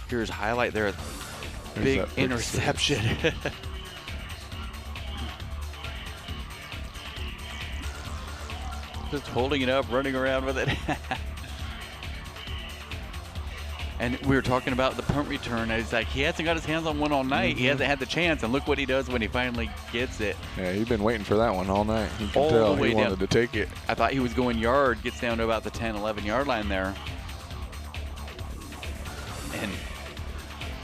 Here's a highlight there. Big interception. Just holding it up, running around with it. And we were talking about the punt return. And he's like, he hasn't got his hands on one all night. He hasn't had the chance. And look what he does when he finally gets it. Yeah, he's been waiting for that one all night. You can tell he wanted to take it. I thought he was going yard. Gets down to about the 10, 11-yard line there. And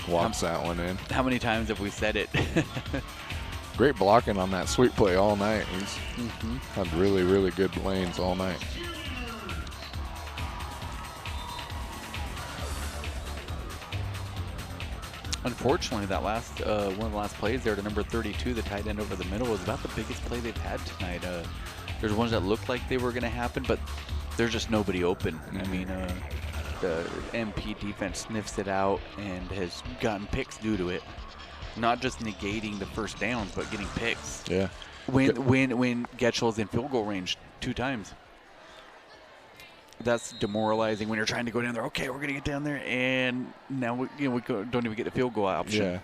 walks that one in. How many times have we said it? Great blocking on that sweep play all night. He's had really, really good lanes all night. Unfortunately, that last one of the last plays there to number 32, the tight end over the middle, was about the biggest play they've had tonight. There's ones that looked like they were going to happen, but there's just nobody open. I mean, the MP defense sniffs it out and has gotten picks due to it. Not just negating the first downs, but getting picks. Yeah. When Getchell's in field goal range 2 times. That's demoralizing when you're trying to go down there. Okay, we're going to get down there, and now we don't even get the field goal option. Yeah.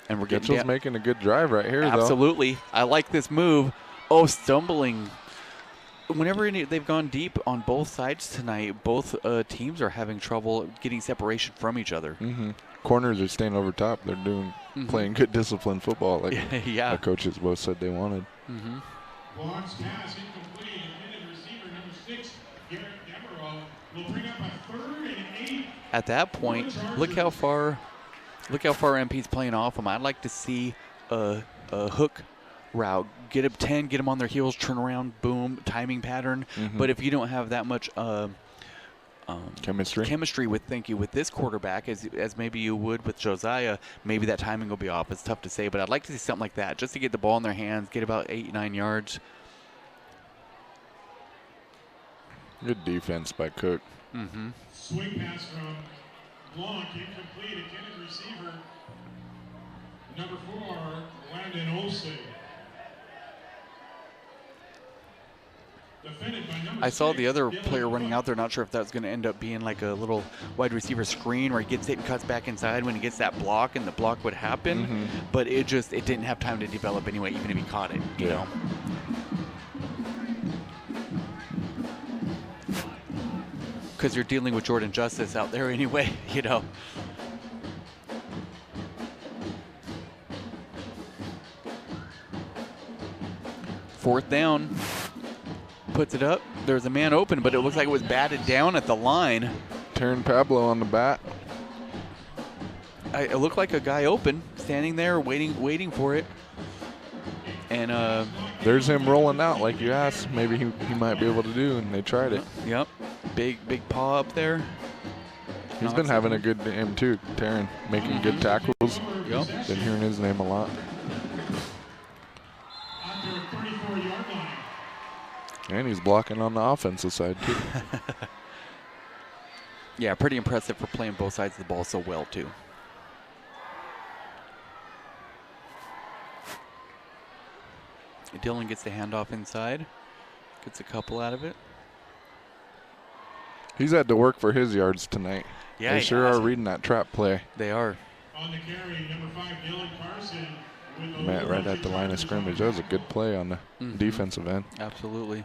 And we're getting Getchell's making a good drive right here, Absolutely. I like this move. Oh, stumbling. Whenever they've gone deep on both sides tonight, both teams are having trouble getting separation from each other. Corners are staying over top. They're playing good disciplined football, like the coaches both said they wanted. Launch pass incomplete. Intended receiver number 6, Garrett Devereaux, will bring up a 3rd and 8. At that point, look how far MP's playing off him. I'd like to see a hook route. Get him 10, get him on their heels, turn around, boom, timing pattern. But if you don't have that much chemistry with this quarterback as maybe you would with Josiah, maybe that timing will be off. It's tough to say, but I'd like to see something like that just to get the ball in their hands, get about 8-9 yards. Good defense by Cook. Swing pass from Blanc, incomplete. Intended receiver number 4, Landon Olsen. I saw the other player running out there. Not sure if that's going to end up being like a little wide receiver screen where he gets it and cuts back inside when he gets that block, and the block would happen. But it didn't have time to develop anyway, even if he caught it, you know. Because you're dealing with Jordan Justice out there anyway, you know. Fourth down. Puts it up. There's a man open, but it looks like it was batted down at the line. Turn Pablo on the bat. It looked like a guy open, standing there waiting for it. And there's him rolling out like you asked. Maybe he might be able to do, and they tried it. Yep. Big paw up there. He's been having a good game too, Taryn, making good tackles. Yep. Been hearing his name a lot. And he's blocking on the offensive side too. Yeah, pretty impressive for playing both sides of the ball so well, too. Dylan gets the handoff inside. Gets a couple out of it. He's had to work for his yards tonight. Yeah, they sure are reading that trap play. They are. On the carry, number 5, Dylan Carson. Matt right at the line of scrimmage. That was a good play on the defensive end. Absolutely.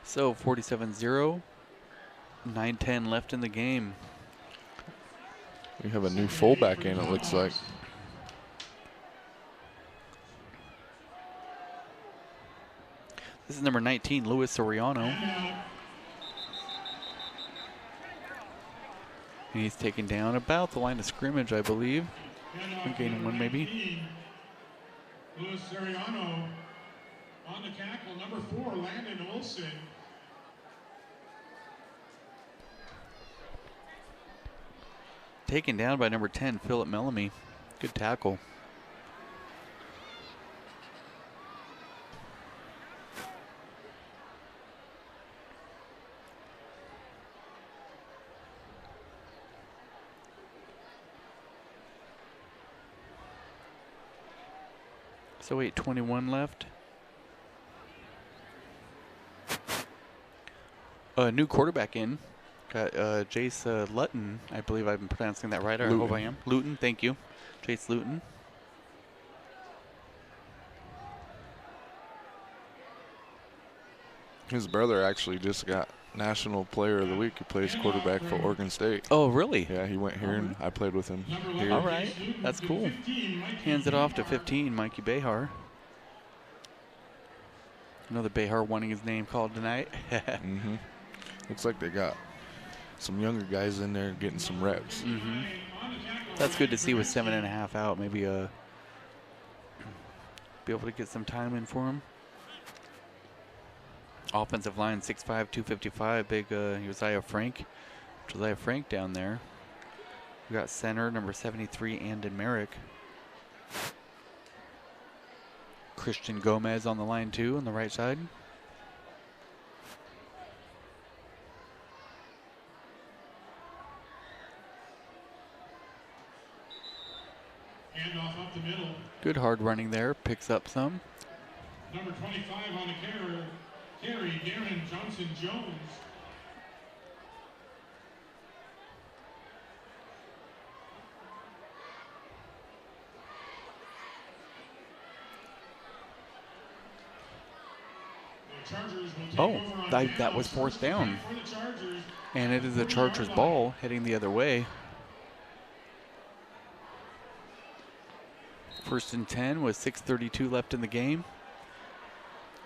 So 47-0, 9:10 left in the game. We have a new fullback in, it looks like. This is number 19, Luis Soriano. And he's taken down about the line of scrimmage, I believe. Gaining one, maybe. Luis Soriano on the tackle, number 4, Landon Olsen. Taken down by number 10, Philip Mellamy. Good tackle. So 8:21 left. New quarterback in. Got Jace Luton. I believe I'm pronouncing that right. I hope I am. Luton, thank you. Jace Luton. His brother actually just got National Player of the Week. He plays quarterback for Oregon State. Oh, really? Yeah, he went here and I played with him here. All right, that's cool. Hands it off to 15, Mikie Behar. Another Behar wanting his name called tonight. Looks like they got some younger guys in there getting some reps. That's good to see with 7.5 out. Maybe be able to get some time in for him. Offensive line 6'5", 255. Big Josiah Frank down there. We got center number 73, Andon Merrick. Christian Gomez on the line too on the right side. Handoff up the middle. Good hard running there. Picks up some. Number 25 on the carry, Darren Johnson-Jones. Oh, that was fourth down. And it is the Chargers ball heading the other way. 1st and 10 with 6:32 left in the game.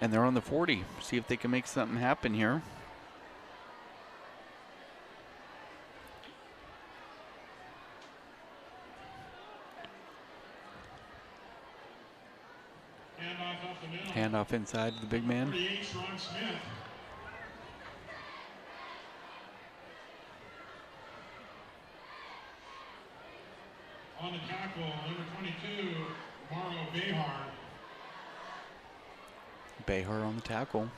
And they're on the 40. See if they can make something happen here. Handoff inside to the big man. On the tackle, number 22, Marlo Behar. Behar on the tackle.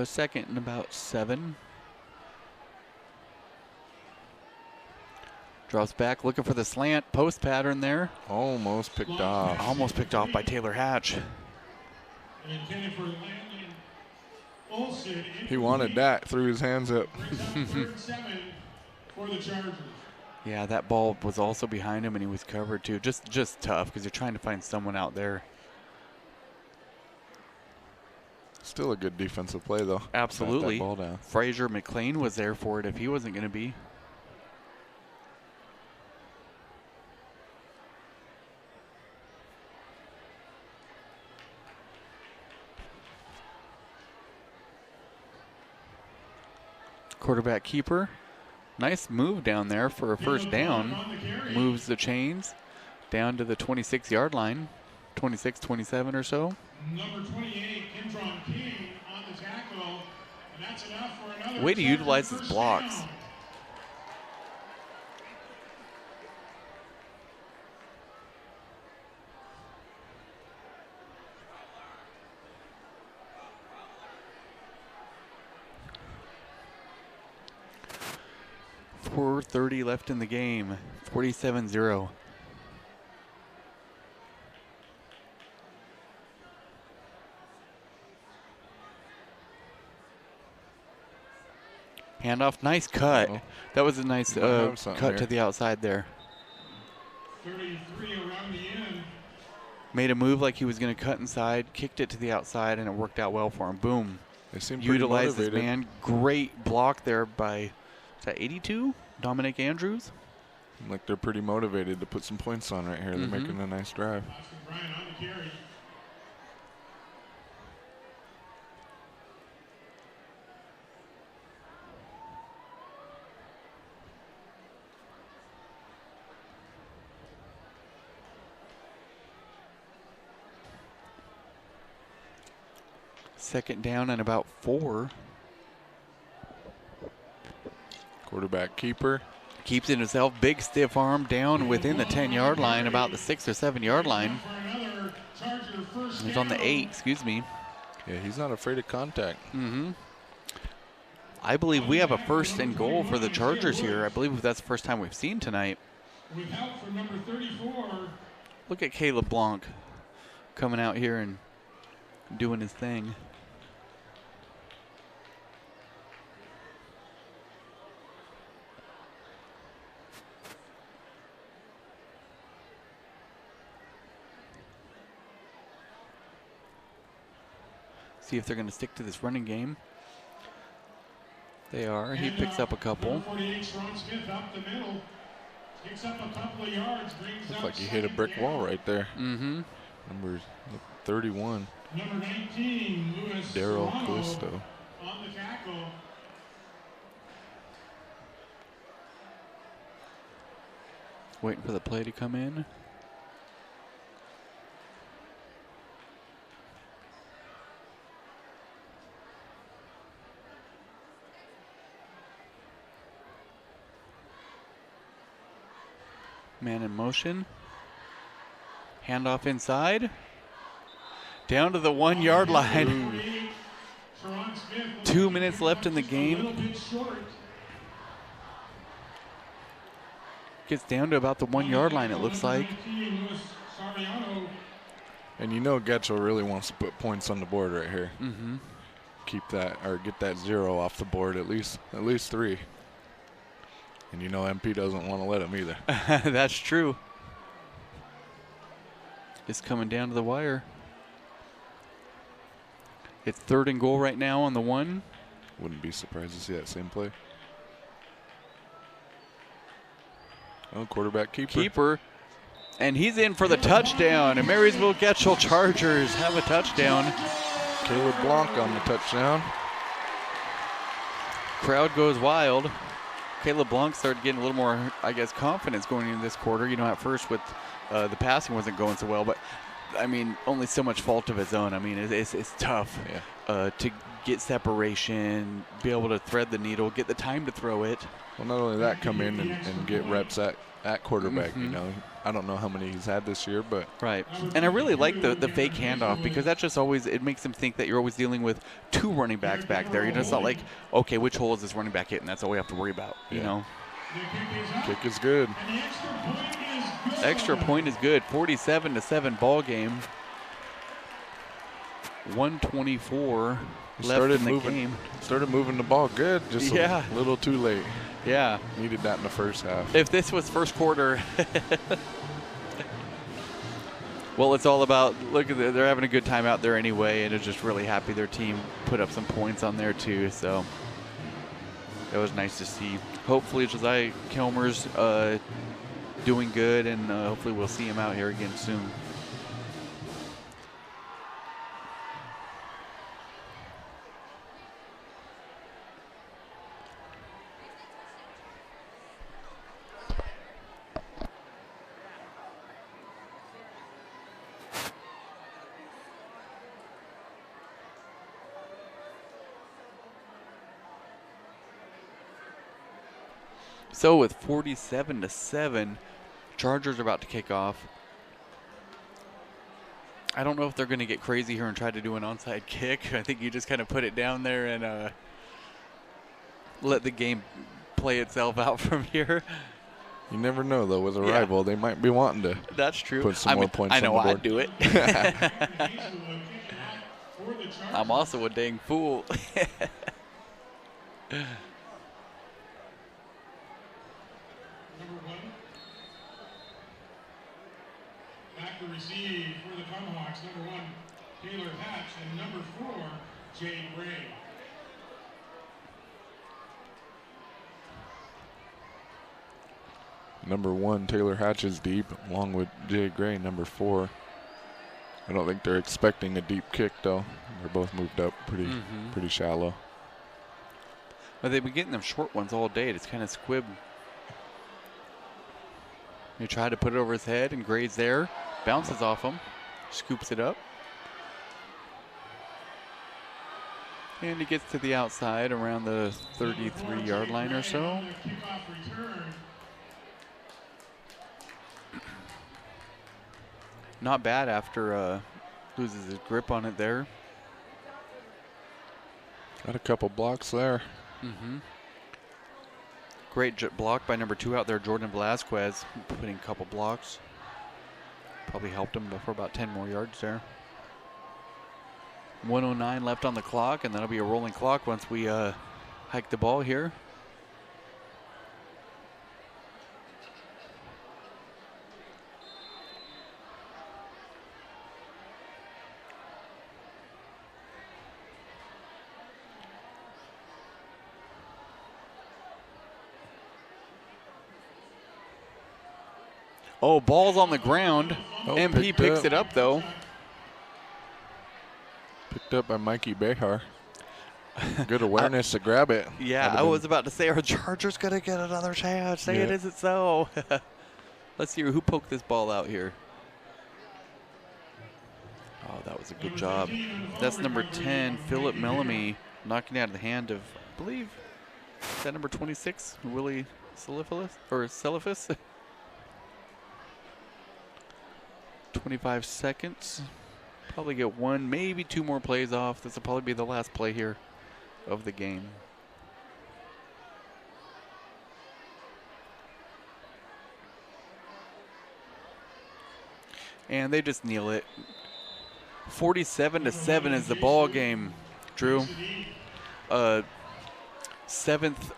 Second and about 7. Drops back, looking for the slant. Post pattern there. Almost picked off. Almost picked off by Taylor Hatch. Intended for Landon Olsen. He wanted that, threw his hands up. Third 7 for the Chargers. Yeah, that ball was also behind him and he was covered too. Just tough because you're trying to find someone out there. Still a good defensive play though. Absolutely. Got that ball down. Frazier McLean was there for it if he wasn't going to be. Quarterback keeper. Nice move down there for a first down. Moves the chains down to the 26-yard line. 26, 27 or so. Number 28, Kimdron King on the tackle, and that's enough for another. Way to utilize his blocks. Down. .430 left in the game. 47-0. Handoff, nice cut. Uh-oh. That was a nice cut to the outside there. 33 around the end. Made a move like he was going to cut inside, kicked it to the outside, and it worked out well for him. Boom. They seem Utilized pretty this motivated. man. Great block there by, is that 82? Dominic Andrews? Like they're pretty motivated to put some points on right here. They're making a nice drive. Austin Bryant on the carry. Second down and about 4. Quarterback keeper. Keeps it himself. Big stiff arm down within the 10-yard line, about the 6 or 7-yard line. For another Charger first He's on the down. 8, excuse me. Yeah, he's not afraid of contact. I believe we have a 1st and goal for the Chargers here. I believe that's the first time we've seen tonight. With help from number 34. Look at Caleb Blanc coming out here and doing his thing. See if they're going to stick to this running game. They are. He picks up a couple. Number 48, Sharon Smith up the middle. Picks up a couple of yards. Brings Looks up like he hit a brick wall right there. Number 31. Number 19, Louis Daryl Serrano Callisto. on the tackle. Waiting for the play to come in. Man in motion. Handoff inside. Down to the 1-yard line. 2 minutes left in the game. Gets down to about the 1-yard line, it looks like. And you know Getchell really wants to put points on the board right here. Keep that, or get that 0 off the board, at least 3. And you know MP doesn't want to let him either. That's true. It's coming down to the wire. It's 3rd and goal right now on the 1. Wouldn't be surprised to see that same play. Oh, quarterback keeper. And he's in for the touchdown. And Marysville-Getchell Chargers have a touchdown. Caleb Blanc on the touchdown. Crowd goes wild. Caleb Blanc started getting a little more, I guess, confidence going into this quarter. You know, at first with the passing wasn't going so well, but I mean, only so much fault of his own. I mean, it's tough to get separation, be able to thread the needle, get the time to throw it. Well, not only that, come in and get reps at quarterback. You know, I don't know how many he's had this year, but right. And I really like the fake handoff, because that just always, it makes him think that you're always dealing with 2 running backs back there. You're just not like, okay, which hole is this running back hitting? That's all we have to worry about. You know. Kick is good. Extra point is good. 47-7 ball game. 124 left in the game. Started moving the ball good, just a little too late. Yeah. Needed that in the first half. If this was first quarter, well, it's all about, look, they're having a good time out there anyway, and they're just really happy their team put up some points on there too. So that was nice to see. Hopefully Josiah Kilmer's doing good, and hopefully we'll see him out here again soon. So with 47-7, Chargers are about to kick off. I don't know if they're going to get crazy here and try to do an onside kick. I think you just kind of put it down there and let the game play itself out from here. You never know, though. With a rival, they might be wanting to That's true. put some more points on the board. I know I'd do it. I'm also a dang fool. Back to receive for the Tomahawks, number 1, Taylor Hatch, and number 4, Jay Gray. Number 1, Taylor Hatch is deep, along with Jay Gray, number 4. I don't think they're expecting a deep kick, though. They're both moved up pretty shallow. But they've been getting them short ones all day. It's kind of squib. He tried to put it over his head, and Gray's there. Bounces off him. Scoops it up. And he gets to the outside around the 33-yard line or so. Not bad after loses his grip on it there. Got a couple blocks there. Great block by number 2 out there, Jordan Velasquez, putting a couple blocks. Probably helped him for about 10 more yards there. 1:09 left on the clock, and that'll be a rolling clock once we hike the ball here. Oh, ball's on the ground. Oh, MP picks it up, though. Picked up by Mikie Behar. Good awareness to grab it. Yeah, I was about to say, are the Chargers going to get another chance? Say it isn't so. Let's see who poked this ball out here. Oh, that was a good job. That's number 10, Philip Mellamy, knocking out of the hand of, I believe, is that number 26, Willie Celifus? 25 seconds. Probably get 1, maybe 2 more plays off. This will probably be the last play here of the game. And they just kneel it. 47-7 is the ball game, Drew. 7th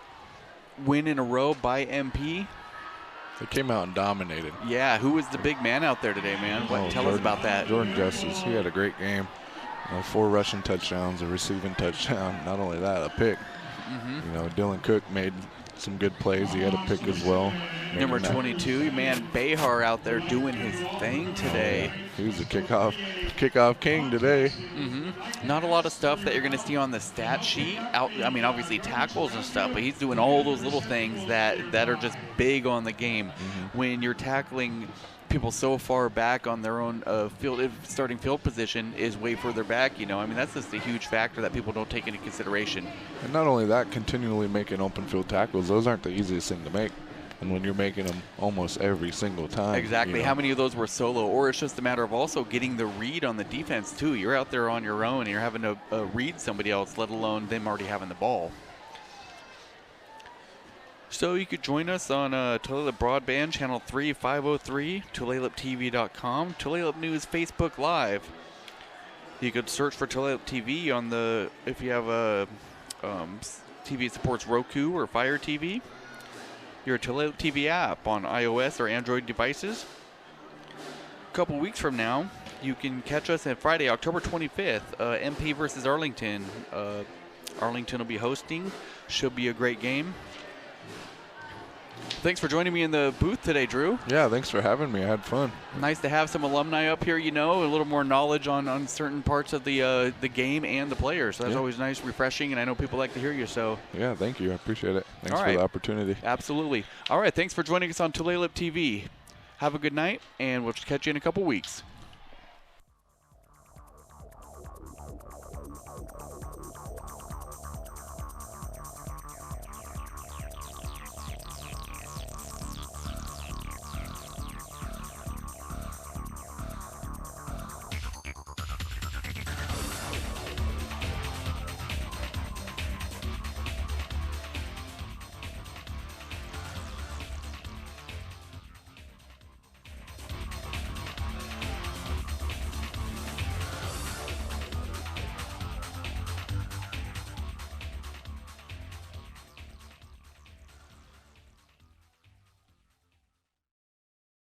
win in a row by MP. They came out and dominated. Yeah, who was the big man out there today, man? Tell us about that. Jordan Justice, he had a great game. 4 rushing touchdowns, a receiving touchdown. Not only that, a pick. Dylan Cook made some good plays. He had a pick as well. Number 22, man, Behar out there doing his thing today. He was a kickoff king today. Not a lot of stuff that you're going to see on the stat sheet. I mean, obviously tackles and stuff, but he's doing all those little things that are just big on the game. When you're tackling people so far back on their own starting field position is way further back, I mean, that's just a huge factor that people don't take into consideration. And not only that, continually making open field tackles, those aren't the easiest thing to make. And when you're making them almost every single time. Exactly. How many of those were solo? Or it's just a matter of also getting the read on the defense, too. You're out there on your own, and you're having to read somebody else, let alone them already having the ball. So you could join us on Tulalip Broadband, Channel 3503, TulalipTV.com, Tulalip News Facebook Live. You could search for Tulalip TV on if you have a TV that supports Roku or Fire TV. Your Tulalip TV app on iOS or Android devices. A couple weeks from now, you can catch us on Friday, October 25th, MP versus Arlington. Arlington will be hosting. Should be a great game. Thanks for joining me in the booth today, Drew. Yeah, thanks for having me. I had fun. Nice to have some alumni up here, a little more knowledge on certain parts of the game and the players. So that's always nice, refreshing, and I know people like to hear you. So yeah, thank you. I appreciate it. Thanks for the opportunity. Absolutely. All right, thanks for joining us on Tulalip TV. Have a good night, and we'll catch you in a couple weeks.